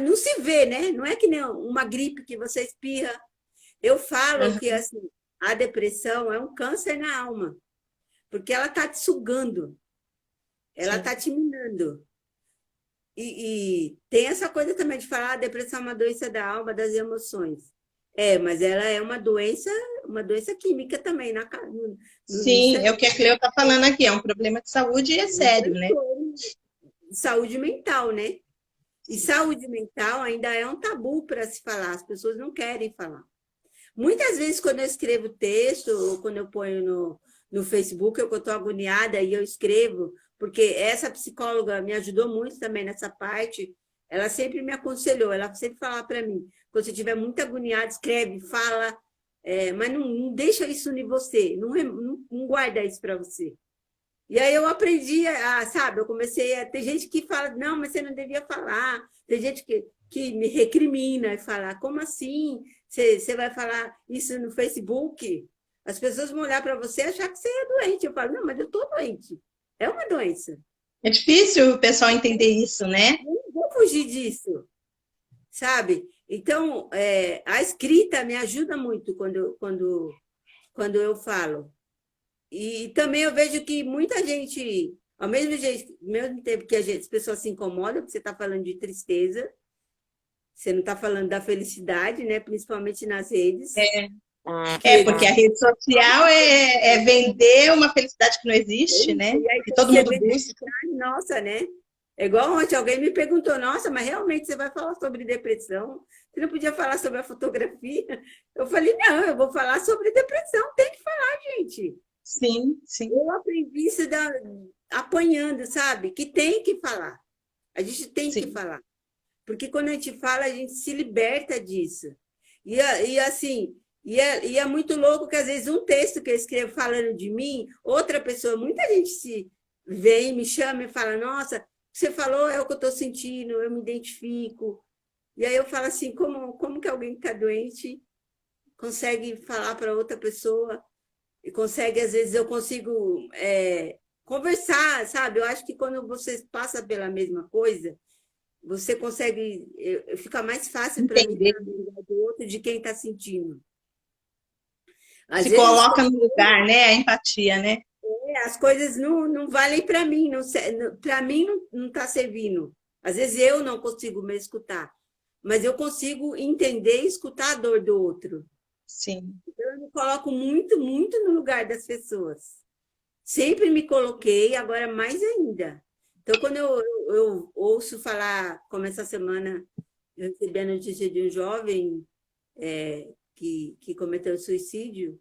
Speaker 2: não se ver, né? Não é que nem uma gripe que você espirra. Eu falo que
Speaker 1: Aham.
Speaker 2: assim, a depressão é um câncer na alma, porque ela está te sugando, ela
Speaker 1: Sim.
Speaker 2: está te minando. E tem essa coisa também de falar, a depressão é uma doença da alma, das emoções. É, mas ela é uma doença química também no
Speaker 1: Sim, é o
Speaker 2: cérebro,
Speaker 1: que a Cleo está falando aqui, é um problema de saúde e é
Speaker 2: um
Speaker 1: sério, né?
Speaker 2: transtorno de saúde mental, né? E saúde mental ainda é um tabu para se falar, as pessoas não querem falar. Muitas vezes, quando eu escrevo texto, ou quando eu ponho no Facebook, eu estou agoniada e eu escrevo, porque essa psicóloga me ajudou muito também nessa parte, ela sempre me aconselhou, ela sempre falava para mim, quando você estiver muito agoniada, escreve, fala, mas não deixa isso em você, não guarda isso para você. E aí eu aprendi sabe, eu comecei a... Tem gente que fala, não, mas você não devia falar. Tem gente que me recrimina e fala, como assim? Você vai falar isso no Facebook? As pessoas vão olhar para você e achar que você é doente. Eu falo, não, mas eu estou doente. É uma doença.
Speaker 1: É difícil o pessoal entender isso, né?
Speaker 2: Eu não vou fugir disso, sabe? Então, a escrita me ajuda muito quando eu falo. E também eu vejo que muita gente, mesmo tempo que as pessoas se incomodam, porque você está falando de tristeza, você não está falando da felicidade, né? Principalmente nas redes,
Speaker 1: É,
Speaker 2: que
Speaker 1: porque a rede social é vender uma felicidade que não existe, né?
Speaker 2: e aí
Speaker 1: Que
Speaker 2: quando
Speaker 1: todo
Speaker 2: você
Speaker 1: mundo
Speaker 2: vê,
Speaker 1: busca.
Speaker 2: nossa, né? É igual ontem alguém me perguntou, nossa, mas realmente você vai falar sobre depressão? Você não podia falar sobre a fotografia? Eu falei, não, eu vou falar sobre depressão, tem que falar, gente.
Speaker 1: Sim, sim,
Speaker 2: Eu aprendi isso apanhando, sabe? Que tem que falar. A gente tem que
Speaker 1: sim.
Speaker 2: falar. Porque quando a gente fala, a gente se liberta disso. Assim, e é muito louco que às vezes um texto que eu escrevo falando de mim, outra pessoa, muita gente se vem, me chama e fala, nossa, o que você falou é o que eu estou sentindo, eu me identifico. E aí eu falo assim, como que alguém que está doente consegue falar para outra pessoa e consegue, às vezes eu consigo conversar, sabe? Eu acho que quando você passa pela mesma coisa, você consegue, fica mais fácil para mim
Speaker 1: Entender.
Speaker 2: estar no lugar do outro de quem está sentindo. Às
Speaker 1: Se
Speaker 2: vezes
Speaker 1: coloca no lugar, né? A empatia, né?
Speaker 2: as coisas não valem para mim, para mim não está servindo. Às vezes eu não consigo me escutar, mas eu consigo entender e escutar a dor do outro.
Speaker 1: Sim.
Speaker 2: Então, eu me coloco muito, muito no lugar das pessoas. Sempre me coloquei, agora mais ainda. Então, quando eu ouço falar, como essa semana, eu recebi a notícia de um jovem que cometeu suicídio,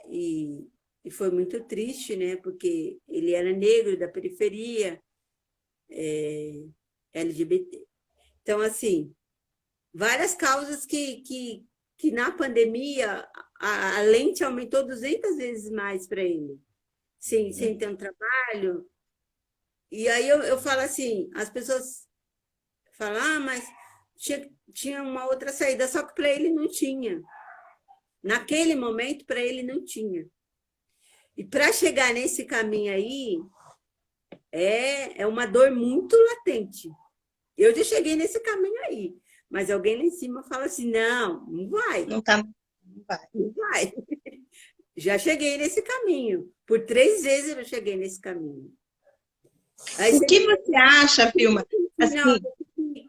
Speaker 2: e, e foi muito triste, né? Porque ele era negro, da periferia, LGBT. Então, assim, várias causas que na pandemia a lente aumentou 200 vezes mais para ele, sem ter um trabalho. E aí eu falo assim, as pessoas falam, mas tinha uma outra saída, só que para ele não tinha. Naquele momento, para ele não tinha. E para chegar nesse caminho aí, é uma dor muito latente. Eu já cheguei nesse caminho aí, mas alguém lá em cima fala assim, não vai,
Speaker 1: Não tá. Não vai.
Speaker 2: não vai. Já cheguei nesse caminho. Por 3 vezes eu cheguei nesse caminho. Aí
Speaker 1: O
Speaker 2: você
Speaker 1: que
Speaker 2: me
Speaker 1: você acha, Filma?
Speaker 2: pergunta, não,
Speaker 1: Assim,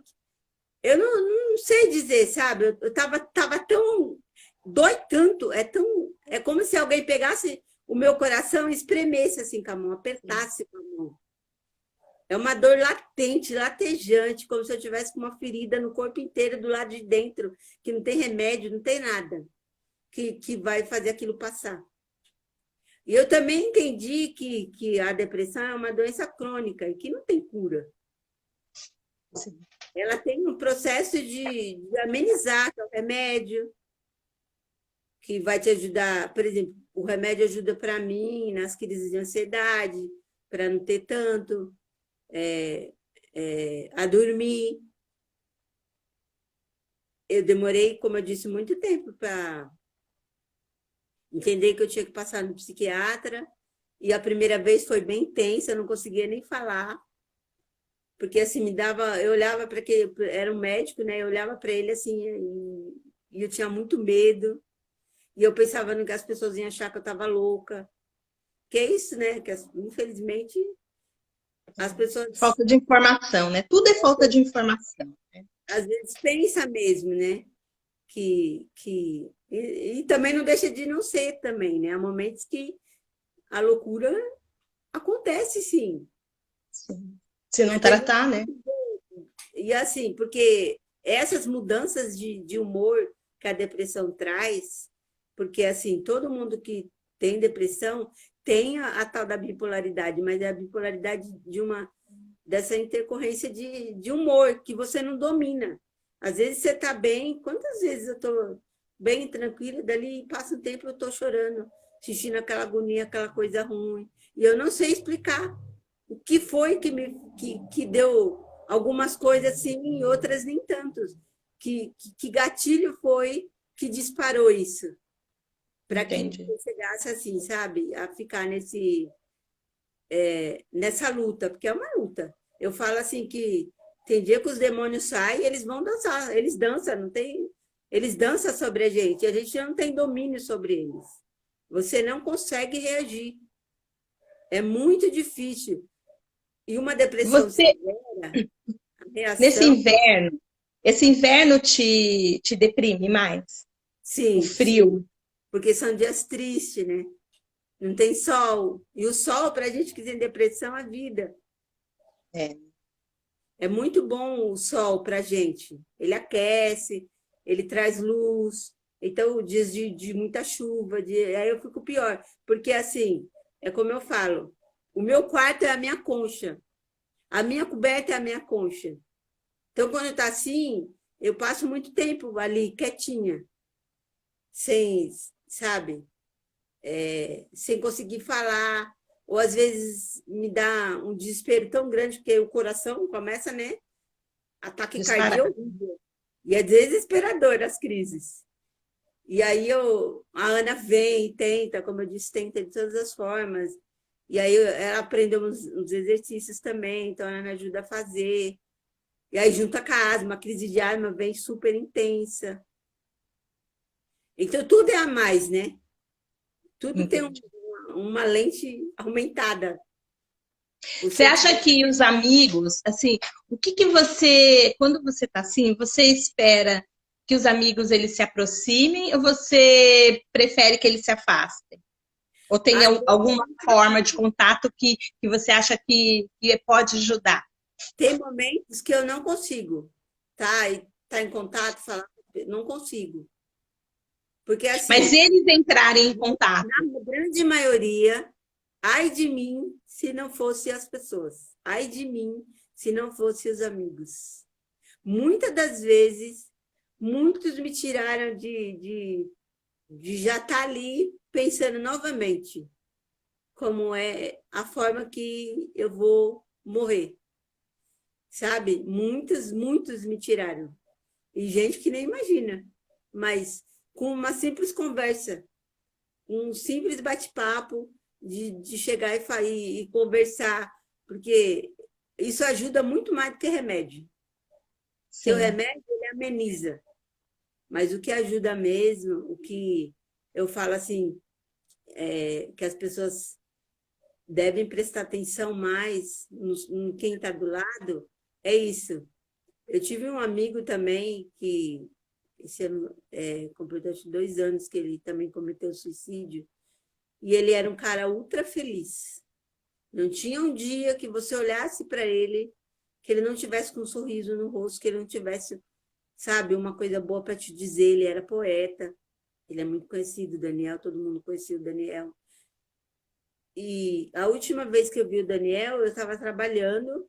Speaker 2: eu não sei dizer, sabe? Eu tava tão. Dói tanto, é como se alguém pegasse o meu coração e espremesse assim com a mão, apertasse com a mão. É uma dor latente, latejante, como se eu tivesse com uma ferida no corpo inteiro, do lado de dentro, que não tem remédio, não tem nada que vai fazer aquilo passar. E eu também entendi que a depressão é uma doença crônica e que não tem cura.
Speaker 1: sim.
Speaker 2: Ela tem um processo de amenizar, que é o remédio, que vai te ajudar, por exemplo, o remédio ajuda para mim nas crises de ansiedade, para não ter tanto, a dormir. Eu demorei, como eu disse, muito tempo para entender que eu tinha que passar no psiquiatra, e a primeira vez foi bem intensa, eu não conseguia nem falar, porque assim, eu olhava para aquele, era um médico, né? Eu olhava para ele assim, e eu tinha muito medo, e eu pensava no que as pessoas iam achar que eu estava louca. Que é isso, né? Que infelizmente as pessoas
Speaker 1: Falta de informação, né? Tudo é falta de informação.
Speaker 2: às vezes pensam mesmo, né? E também não deixa de não ser também, né? Há momentos que a loucura acontece, sim.
Speaker 1: Sim. Se não
Speaker 2: Mas tem muito,
Speaker 1: tratar, né?
Speaker 2: e assim, porque essas mudanças de humor que a depressão traz, porque assim, todo mundo que tem depressão tem a tal da bipolaridade, mas é a bipolaridade dessa intercorrência de humor que você não domina. Às vezes você está bem, quantas vezes eu estou bem tranquila, dali passa um tempo eu estou chorando, sentindo aquela agonia, aquela coisa ruim, e eu não sei explicar o que foi que deu algumas coisas assim e outras nem tantos. Que gatilho foi que disparou isso? Para que
Speaker 1: Entendi.
Speaker 2: eu chegasse assim, sabe? A ficar nessa luta, porque é uma luta. Eu falo assim que tem dia que os demônios saem e eles vão dançar, eles dançam, não tem, eles dançam sobre a gente não tem domínio sobre eles. Você não consegue reagir. É muito difícil. E uma depressão
Speaker 1: Você,
Speaker 2: severa, a
Speaker 1: nesse
Speaker 2: reação,
Speaker 1: inverno, esse inverno te deprime mais? O
Speaker 2: sim, sim,
Speaker 1: frio?
Speaker 2: porque são dias tristes, né? Não tem sol. E o sol, para a gente que tem depressão, é vida.
Speaker 1: É.
Speaker 2: É muito bom o sol para a gente. Ele aquece, ele traz luz. Então, dias de muita chuva, aí eu fico pior. Porque, assim, é como eu falo, o meu quarto é a minha concha, a minha coberta é a minha concha. Então, quando está assim, eu passo muito tempo ali, quietinha, sem, sabe, sem conseguir falar. Ou, às vezes, me dá um desespero tão grande, porque o coração começa, né? Ataque
Speaker 1: Disparar.
Speaker 2: cardíaco, e é desesperador as crises. E aí a Ana vem e tenta, como eu disse, tenta de todas as formas. E aí ela aprendeu uns exercícios também, então ela me ajuda a fazer. E aí junta com a asma, a crise de asma vem super intensa. Então tudo é a mais, né? Tudo tem
Speaker 1: Entendi.
Speaker 2: uma lente aumentada. O
Speaker 1: Você acha
Speaker 2: sentimento.
Speaker 1: que os amigos, assim, o que que você, quando você está assim, você espera que os amigos eles se aproximem ou você prefere que eles se afastem? Ou tem
Speaker 2: Às
Speaker 1: alguma forma de
Speaker 2: vezes,
Speaker 1: contato que você acha que pode ajudar?
Speaker 2: tem momentos que eu não consigo, tá? E tá em contato, falar, não consigo. Porque
Speaker 1: Mas
Speaker 2: assim,
Speaker 1: eles entrarem em contato.
Speaker 2: na grande maioria, ai de mim se não fosse as pessoas. Ai de mim se não fosse os amigos. Muitas das vezes, muitos me tiraram de já estar ali pensando novamente como é a forma que eu vou morrer, sabe? Muitos me tiraram. E gente que nem imagina, mas com uma simples conversa, um simples bate-papo de chegar e conversar, porque isso ajuda muito mais do que remédio. Porque o
Speaker 1: Sim,
Speaker 2: remédio ele ameniza, mas o que ajuda mesmo, o que eu falo assim, que as pessoas devem prestar atenção mais em quem está do lado, é isso. Eu tive um amigo também que esse ano completou 2 anos que ele também cometeu suicídio, e ele era um cara ultra feliz. Não tinha um dia que você olhasse para ele que ele não tivesse com um sorriso no rosto, que ele não tivesse, sabe, uma coisa boa para te dizer. Ele era poeta, ele é muito conhecido, Daniel, todo mundo conhecia o Daniel. E a última vez que eu vi o Daniel, eu estava trabalhando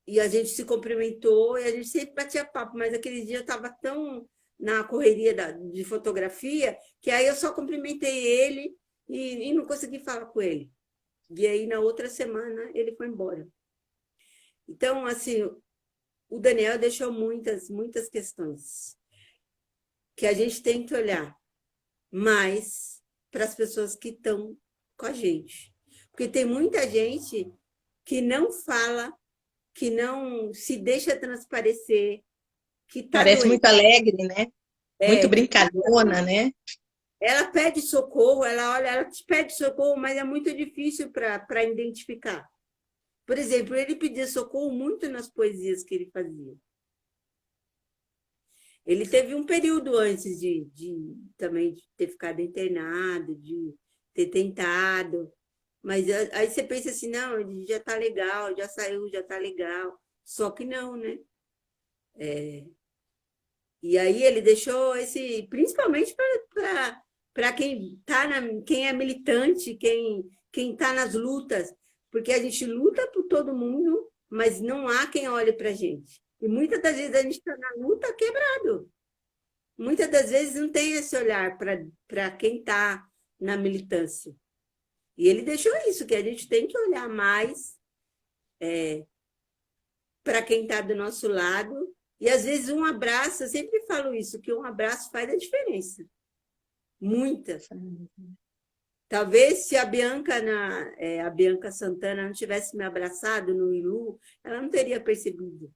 Speaker 2: e a gente se cumprimentou e a gente sempre batia papo, mas aquele dia eu estava tão na correria de fotografia, que aí eu só cumprimentei ele e não consegui falar com ele. E aí, na outra semana, ele foi embora. Então, assim, o Daniel deixou muitas questões que a gente tem que olhar mais para as pessoas que estão com a gente. Porque tem muita gente que não fala, que não se deixa transparecer, que está
Speaker 1: Parece
Speaker 2: doente.
Speaker 1: muito alegre, né? Muito
Speaker 2: Que
Speaker 1: brincalhona, né?
Speaker 2: ela pede socorro, ela olha, ela te pede socorro, mas é muito difícil para identificar. Por exemplo, ele pedia socorro muito nas poesias que ele fazia. Ele teve um período antes também de ter ficado internado, de ter tentado, mas aí você pensa assim, não, ele já está legal, já saiu, já está legal. Só que não, né? E aí ele deixou esse, principalmente para quem quem é militante, quem está nas lutas, porque a gente luta por todo mundo, mas não há quem olhe para a gente. E muitas das vezes a gente está na luta quebrado. Muitas das vezes não tem esse olhar para quem está na militância. E ele deixou isso, que a gente tem que olhar mais para quem está do nosso lado. E às vezes um abraço, eu sempre falo isso, que um abraço faz a diferença. Muita. Talvez se a Bianca Santana não tivesse me abraçado no Ilu, ela não teria percebido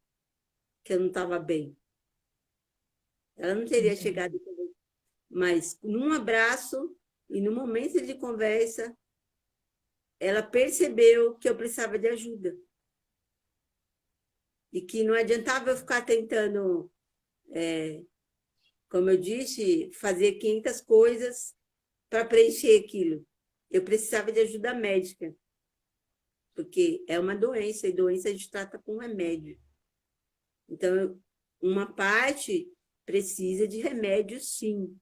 Speaker 2: que eu não estava bem. Ela não teria chegado. Mas num abraço e no momento de conversa, ela percebeu que eu precisava de ajuda. E que não adiantava eu ficar tentando, como eu disse, fazer 500 coisas para preencher aquilo. Eu precisava de ajuda médica, porque é uma doença, e doença a gente trata com remédio. Então, uma parte precisa de remédio, sim,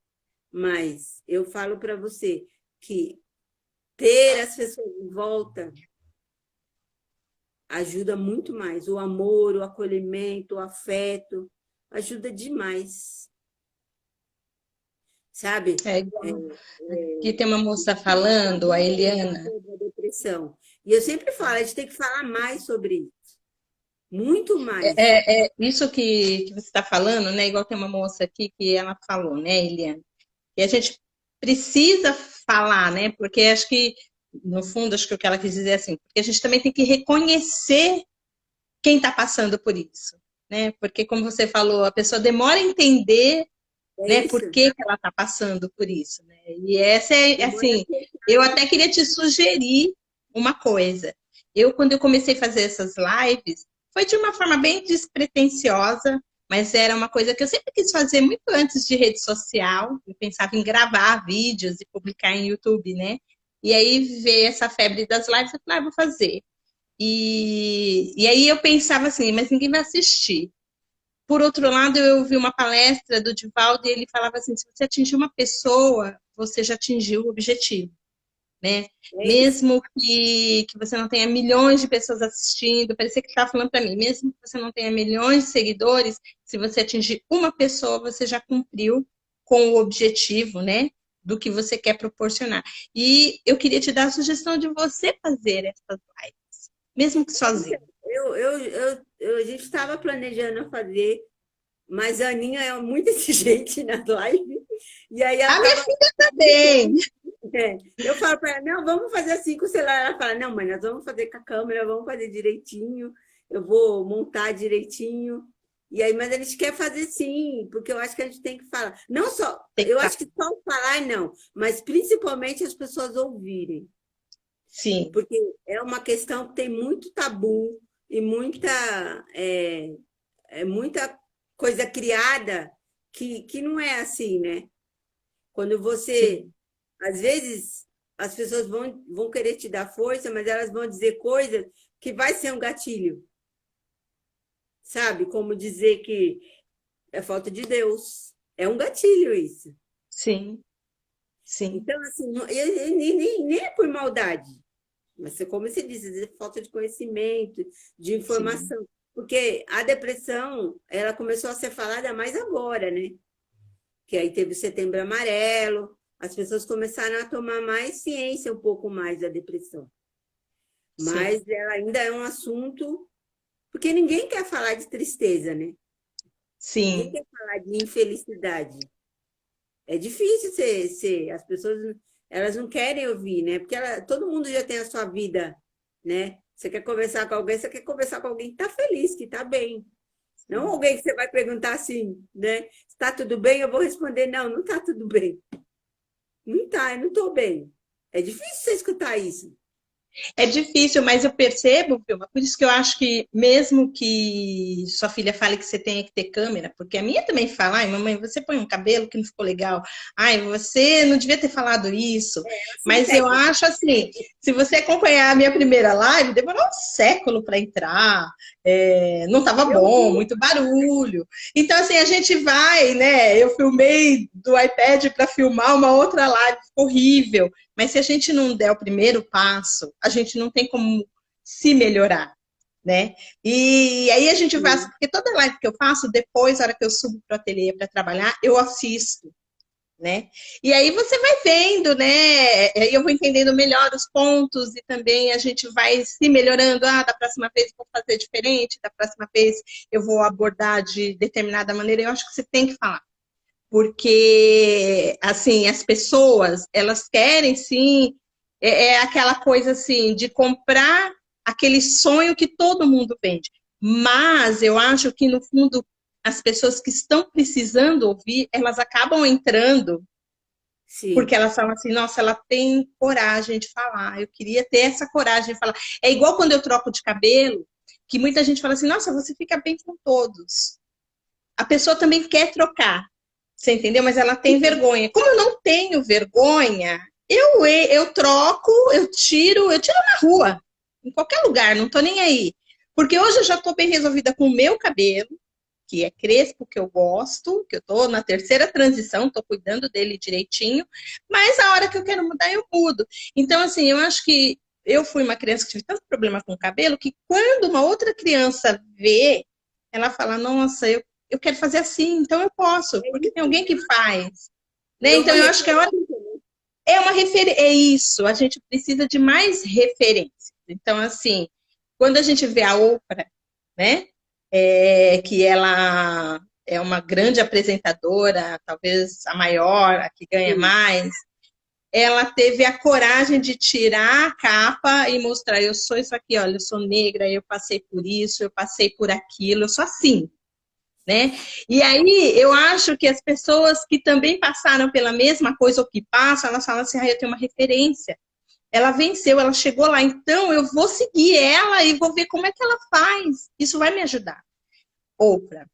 Speaker 2: mas eu falo para você que ter as pessoas de volta ajuda muito mais. O amor, o acolhimento, o afeto, ajuda demais. Sabe?
Speaker 1: É igual. Aqui tem uma moça falando, a Eliana.
Speaker 2: A depressão. E eu sempre falo, a gente tem que falar mais sobre isso. Muito mais.
Speaker 1: Isso que você está falando, né? Igual tem uma moça aqui que ela falou, né, Eliana? E a gente precisa falar, né? Porque acho que, no fundo, acho que o que ela quis dizer é assim, porque a gente também tem que reconhecer quem está passando por isso, né? Porque, como você falou, a pessoa demora a entender,
Speaker 2: É
Speaker 1: né, por
Speaker 2: isso?
Speaker 1: que ela está passando por isso, né? E essa é,
Speaker 2: Demora a
Speaker 1: assim,
Speaker 2: aceitar,
Speaker 1: eu
Speaker 2: né?
Speaker 1: até queria te sugerir uma coisa. Quando eu comecei a fazer essas lives, foi de uma forma bem despretensiosa, mas era uma coisa que eu sempre quis fazer muito antes de rede social. Eu pensava em gravar vídeos e publicar em YouTube, né? E aí veio essa febre das lives, eu falei, vou fazer. E aí eu pensava assim, mas ninguém vai assistir. Por outro lado, eu ouvi uma palestra do Divaldo e ele falava assim, se você atingir uma pessoa, você já atingiu o objetivo, né?
Speaker 2: É isso.
Speaker 1: Mesmo que você não tenha milhões de pessoas assistindo, parecia que estava falando para mim, mesmo que você não tenha milhões de seguidores, se você atingir uma pessoa, você já cumpriu com o objetivo, né? Do que você quer proporcionar. E eu queria te dar a sugestão de você fazer essas lives, mesmo que sozinho.
Speaker 2: A gente estava planejando fazer, mas a Aninha é muito exigente na live. E aí ela
Speaker 1: A minha
Speaker 2: estava.
Speaker 1: filha também.
Speaker 2: Eu falo para ela, não, vamos fazer assim com o celular. Ela fala, não, mãe, nós vamos fazer com a câmera, vamos fazer direitinho, eu vou montar direitinho. E aí, mas a gente quer fazer sim, porque eu acho que a gente tem que falar. Não só,
Speaker 1: Tem que
Speaker 2: eu
Speaker 1: estar.
Speaker 2: acho que só falar não, mas principalmente as pessoas ouvirem.
Speaker 1: Sim,
Speaker 2: Porque é uma questão que tem muito tabu e muita coisa criada que não é assim, né? Quando você,
Speaker 1: sim,
Speaker 2: às vezes, as pessoas vão querer te dar força, mas elas vão dizer coisas que vai ser um gatilho, sabe? Como dizer que é falta de Deus. É um gatilho isso.
Speaker 1: sim, sim,
Speaker 2: Então, assim, nem é por maldade. Mas, como você disse, é falta de conhecimento, de
Speaker 1: sim.
Speaker 2: informação. Porque a depressão, ela começou a ser falada mais agora, né? que aí teve o Setembro Amarelo, as pessoas começaram a tomar mais ciência um pouco mais da depressão.
Speaker 1: Sim.
Speaker 2: Mas ela ainda é um assunto, porque ninguém quer falar de tristeza, né? Ninguém
Speaker 1: Sim.
Speaker 2: quer falar de infelicidade. É difícil as pessoas, elas não querem ouvir, né? Porque todo mundo já tem a sua vida, né? Você quer conversar com alguém, você quer conversar com alguém que está feliz, que está bem. Não alguém que você vai perguntar assim, né? Está tudo bem? Eu vou responder, não, não está tudo bem. Não está, eu não estou bem. É difícil você escutar isso.
Speaker 1: É difícil, mas eu percebo, Vilma, por isso que eu acho que mesmo que sua filha fale que você tenha que ter câmera, porque a minha também fala, ai, mamãe, você põe um cabelo que não ficou legal, ai, você não devia ter falado isso,
Speaker 2: São
Speaker 1: mas eu
Speaker 2: técnicas.
Speaker 1: acho assim, se você acompanhar a minha primeira live, demorou um século para entrar, não estava
Speaker 2: Eu
Speaker 1: bom,
Speaker 2: vi.
Speaker 1: muito barulho, então assim, a gente vai, né, eu filmei do iPad para filmar uma outra live, ficou horrível, mas se a gente não der o primeiro passo, a gente não tem como se melhorar, né? E aí a gente vai, porque toda live que eu faço, depois, na hora que eu subo para o ateliê para trabalhar, eu assisto, né? E aí você vai vendo, né? Eu vou entendendo melhor os pontos e também a gente vai se melhorando. Ah, da próxima vez eu vou fazer diferente, da próxima vez eu vou abordar de determinada maneira. Eu acho que você tem que falar porque assim as pessoas elas querem sim é aquela coisa assim de comprar aquele sonho que todo mundo vende, mas eu acho que no fundo as pessoas que estão precisando ouvir elas acabam entrando porque
Speaker 2: Sim.
Speaker 1: elas falam assim, nossa, ela tem coragem de falar, eu queria ter essa coragem de falar. É igual quando eu troco de cabelo, que muita gente fala assim, nossa, você fica bem com todos. A pessoa também quer trocar, você entendeu? Mas ela tem vergonha. Como eu não tenho vergonha, eu troco, eu tiro na rua, em qualquer lugar, não tô nem aí. Porque hoje eu já tô bem resolvida com o meu cabelo, que é crespo, que eu gosto, que eu tô na terceira transição, tô cuidando dele direitinho, mas a hora que eu quero mudar, eu mudo. Então, assim, eu acho que eu fui uma criança que tive tanto problema com o cabelo que quando uma outra criança vê, ela fala, nossa, eu quero fazer assim, então eu posso,
Speaker 2: É
Speaker 1: porque tem
Speaker 2: isso.
Speaker 1: alguém que faz. Né?
Speaker 2: Virou uma
Speaker 1: Então, eu acho que a hora
Speaker 2: referência, né?
Speaker 1: é uma referência, é isso, a gente precisa de mais referências. Então, assim, quando a gente vê a Oprah, né, que ela é uma grande apresentadora, talvez a maior, a que ganha
Speaker 2: Sim.
Speaker 1: mais, ela teve a coragem de tirar a capa e mostrar, eu sou isso aqui, olha, eu sou negra, eu passei por isso, eu passei por aquilo, eu sou assim, né? E aí eu acho que as pessoas que também passaram pela mesma coisa ou que passam, elas falam assim, ah, eu tenho uma referência. Ela venceu, ela chegou lá, então eu vou seguir ela e vou ver como é que ela faz. Isso vai me ajudar. Oprah.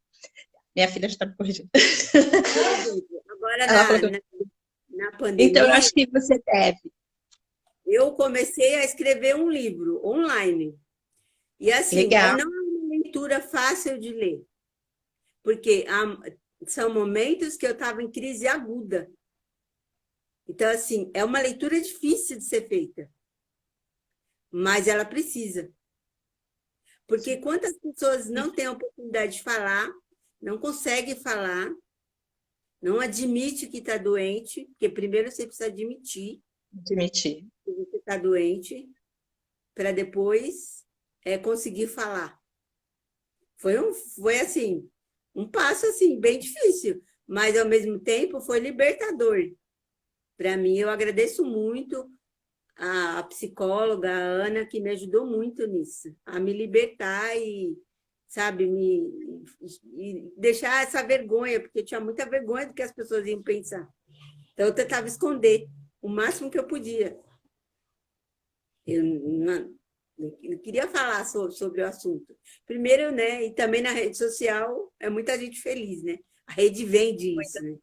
Speaker 1: Minha filha já está me corrigindo.
Speaker 2: Por exemplo, agora
Speaker 1: Ela falou que
Speaker 2: na
Speaker 1: então eu
Speaker 2: pandemia,
Speaker 1: acho que você deve.
Speaker 2: eu comecei a escrever um livro online. E assim,
Speaker 1: Legal.
Speaker 2: não é uma leitura fácil de ler, porque são momentos que eu estava em crise aguda. Então, assim, é uma leitura difícil de ser feita, mas ela precisa. Porque quantas pessoas não têm a oportunidade de falar, não conseguem falar, não admite que está doente, porque primeiro você precisa admitir
Speaker 1: Admitir.
Speaker 2: que você está doente, para depois conseguir falar. Foi assim, um passo assim, bem difícil, mas ao mesmo tempo foi libertador. Para mim, eu agradeço muito a psicóloga, a Ana, que me ajudou muito nisso, a me libertar e, sabe, e deixar essa vergonha, porque eu tinha muita vergonha do que as pessoas iam pensar. Então, eu tentava esconder o máximo que eu podia. Eu não queria falar sobre o assunto. Primeiro, né, e também na rede social, é muita gente feliz, né? A rede vende isso, né?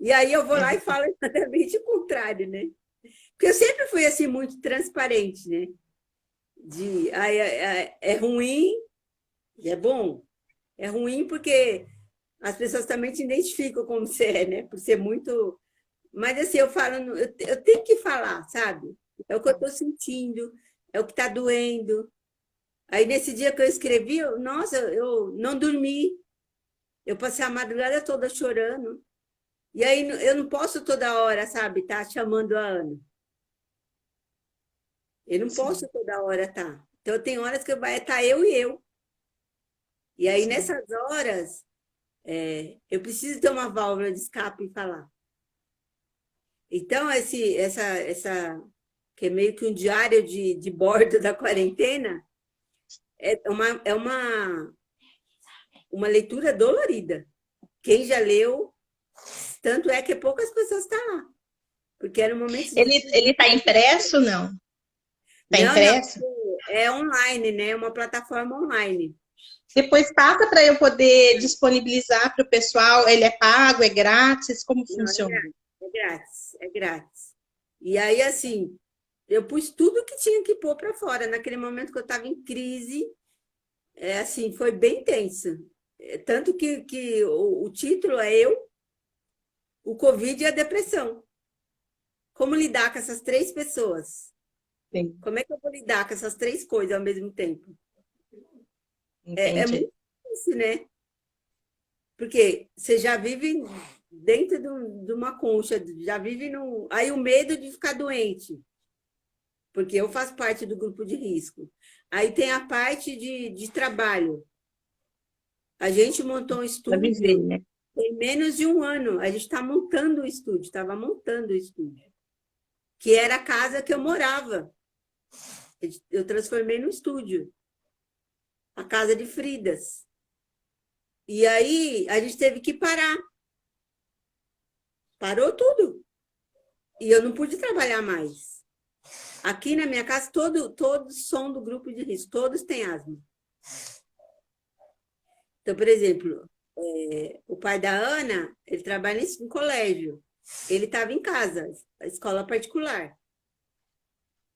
Speaker 2: E aí eu vou
Speaker 1: É,
Speaker 2: lá e falo exatamente o contrário, né? Porque eu sempre fui assim muito transparente, né? É ruim e é bom. É ruim porque as pessoas também te identificam como você é, né? Por ser muito. Mas assim, eu falo, eu tenho que falar, sabe? É o que eu estou sentindo, é o que está doendo. Aí nesse dia que eu escrevi, nossa, eu não dormi. Eu passei a madrugada toda chorando. E aí eu não posso toda hora, sabe, tá chamando a Ana. Eu não
Speaker 1: Sim,
Speaker 2: posso toda hora tá. Então tem horas que vai estar eu e eu. E aí
Speaker 1: sim.
Speaker 2: nessas horas eu preciso ter uma válvula de escape e falar. Então essa que é meio que um diário de bordo da quarentena é uma leitura dolorida. Quem já leu, tanto é que poucas pessoas estão lá, porque eram momentos
Speaker 1: Ele tá impresso, não? Tá
Speaker 2: Não, não,
Speaker 1: impresso?
Speaker 2: é online, né? É uma plataforma online.
Speaker 1: Depois passa para eu poder disponibilizar para o pessoal. Ele é pago, é grátis? Como
Speaker 2: Não, é
Speaker 1: funciona?
Speaker 2: grátis, é grátis, é grátis. E aí, assim, eu pus tudo que tinha que pôr para fora. Naquele momento que eu estava em crise, assim, foi bem tenso. Tanto que o título é o Covid e a depressão. Como lidar com essas três pessoas?
Speaker 1: Sim,
Speaker 2: Como é que eu vou lidar com essas três coisas ao mesmo tempo? É
Speaker 1: entendi.
Speaker 2: muito difícil, né? Porque você já vive dentro de uma concha, já vive no. Aí o medo de ficar doente, porque eu faço parte do grupo de risco. Aí tem a parte de trabalho. A gente montou um
Speaker 1: Para viver,
Speaker 2: estúdio
Speaker 1: né?
Speaker 2: tem menos de um ano. A gente está montando o estúdio, estava montando o estúdio, que era a casa que eu morava. Eu transformei no estúdio, a casa de Fridas. E aí a gente teve que parar. Parou tudo. E eu não pude trabalhar mais. Aqui na minha casa, todos são do grupo de risco, todos têm asma. Então, por exemplo, o pai da Ana, ele trabalha em colégio. Ele estava em casa, a escola particular.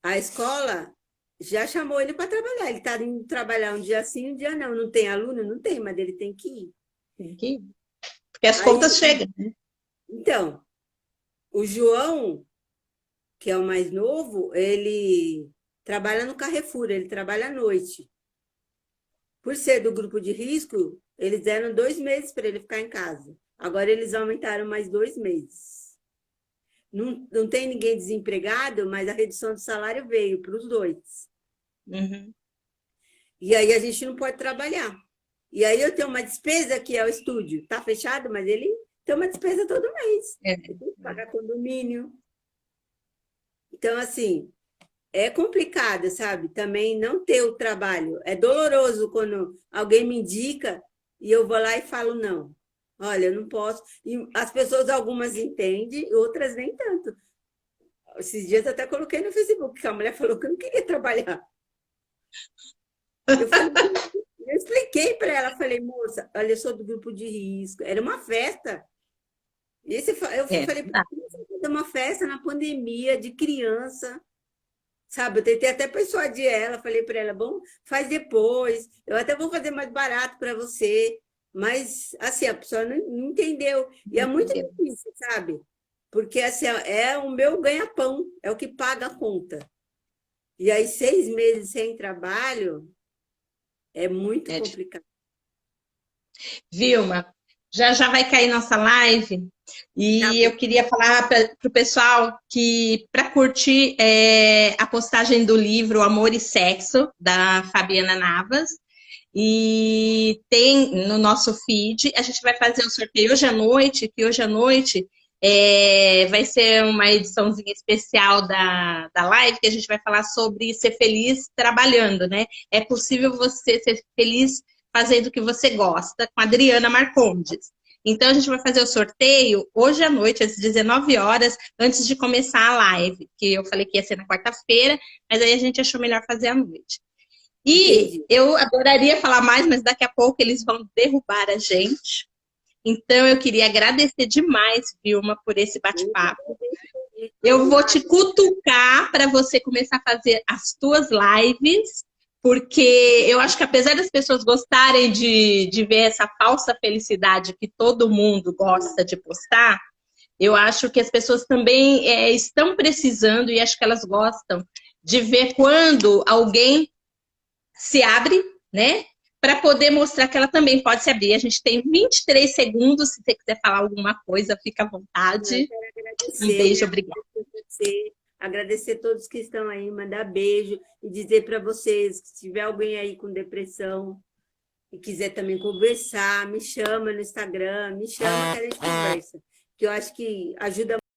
Speaker 2: A escola já chamou ele para trabalhar. Ele está indo trabalhar um dia sim, um dia não. Não tem aluno? Não tem, mas ele tem que ir.
Speaker 1: Tem que ir. Porque as
Speaker 2: Aí,
Speaker 1: contas chegam, né?
Speaker 2: então, o João, que é o mais novo, ele trabalha no Carrefour, ele trabalha à noite. Por ser do grupo de risco, eles deram 2 meses para ele ficar em casa. Agora eles aumentaram mais 2 meses. Não tem ninguém desempregado, mas a redução do salário veio para os dois.
Speaker 1: Uhum.
Speaker 2: E aí a gente não pode trabalhar. E aí eu tenho uma despesa que é o estúdio. Está fechado, mas ele tem uma despesa todo mês.
Speaker 1: É,
Speaker 2: Ele tem que pagar condomínio. Então, assim, é complicado, sabe? Também não ter o trabalho. É doloroso quando alguém me indica e eu vou lá e falo não. Olha, eu não posso. E as pessoas, algumas entendem, outras nem tanto. Esses dias eu até coloquei no Facebook que a mulher falou que eu não queria trabalhar. Eu falei, eu expliquei para ela, falei, moça, olha, eu sou do grupo de risco. Era uma festa. Eu
Speaker 1: é,
Speaker 2: falei,
Speaker 1: tá.
Speaker 2: fazer uma festa na pandemia de criança. Sabe, eu tentei até persuadir ela, falei para ela, bom, faz depois, eu até vou fazer mais barato para você, mas assim, a pessoa não entendeu. E é muito
Speaker 1: Entendeu?
Speaker 2: difícil, sabe? Porque assim, é o meu ganha-pão, é o que paga a conta. E aí, 6 meses sem trabalho é muito
Speaker 1: É difícil.
Speaker 2: complicado.
Speaker 1: Vilma, já já vai cair nossa live
Speaker 2: Tá
Speaker 1: e
Speaker 2: bom.
Speaker 1: eu queria falar para o pessoal que para curtir a postagem do livro Amor e Sexo, da Fabiana Navas, e tem no nosso feed, a gente vai fazer um sorteio hoje à noite, que hoje à noite vai ser uma ediçãozinha especial da live, que a gente vai falar sobre ser feliz trabalhando, né? É possível você ser feliz fazendo o que você gosta, com a Adriana Marcondes. Então, a gente vai fazer o sorteio hoje à noite, às 19 horas, antes de começar a live, que eu falei que ia ser na quarta-feira, mas aí a gente achou melhor fazer à noite. E
Speaker 2: Entendi.
Speaker 1: eu adoraria falar mais, mas daqui a pouco eles vão derrubar a gente. Então, eu queria agradecer demais, Vilma, por esse
Speaker 2: Eu que
Speaker 1: bate-papo.
Speaker 2: agradeço, foi
Speaker 1: Eu vou
Speaker 2: honrado.
Speaker 1: te cutucar para você começar a fazer as tuas lives, porque eu acho que apesar das pessoas gostarem de ver essa falsa felicidade que todo mundo gosta de postar, eu acho que as pessoas também estão precisando e acho que elas gostam de ver quando alguém se abre, né,
Speaker 3: para poder mostrar que ela também pode se abrir. A gente tem 23 segundos, se você quiser falar alguma coisa, fica à vontade.
Speaker 2: Eu quero agradecer,
Speaker 3: Um beijo, obrigada.
Speaker 2: Agradecer todos que estão aí, mandar beijo e dizer para vocês que se tiver alguém aí com depressão e quiser também conversar, me chama no Instagram, me chama que a gente conversa, que eu acho que ajuda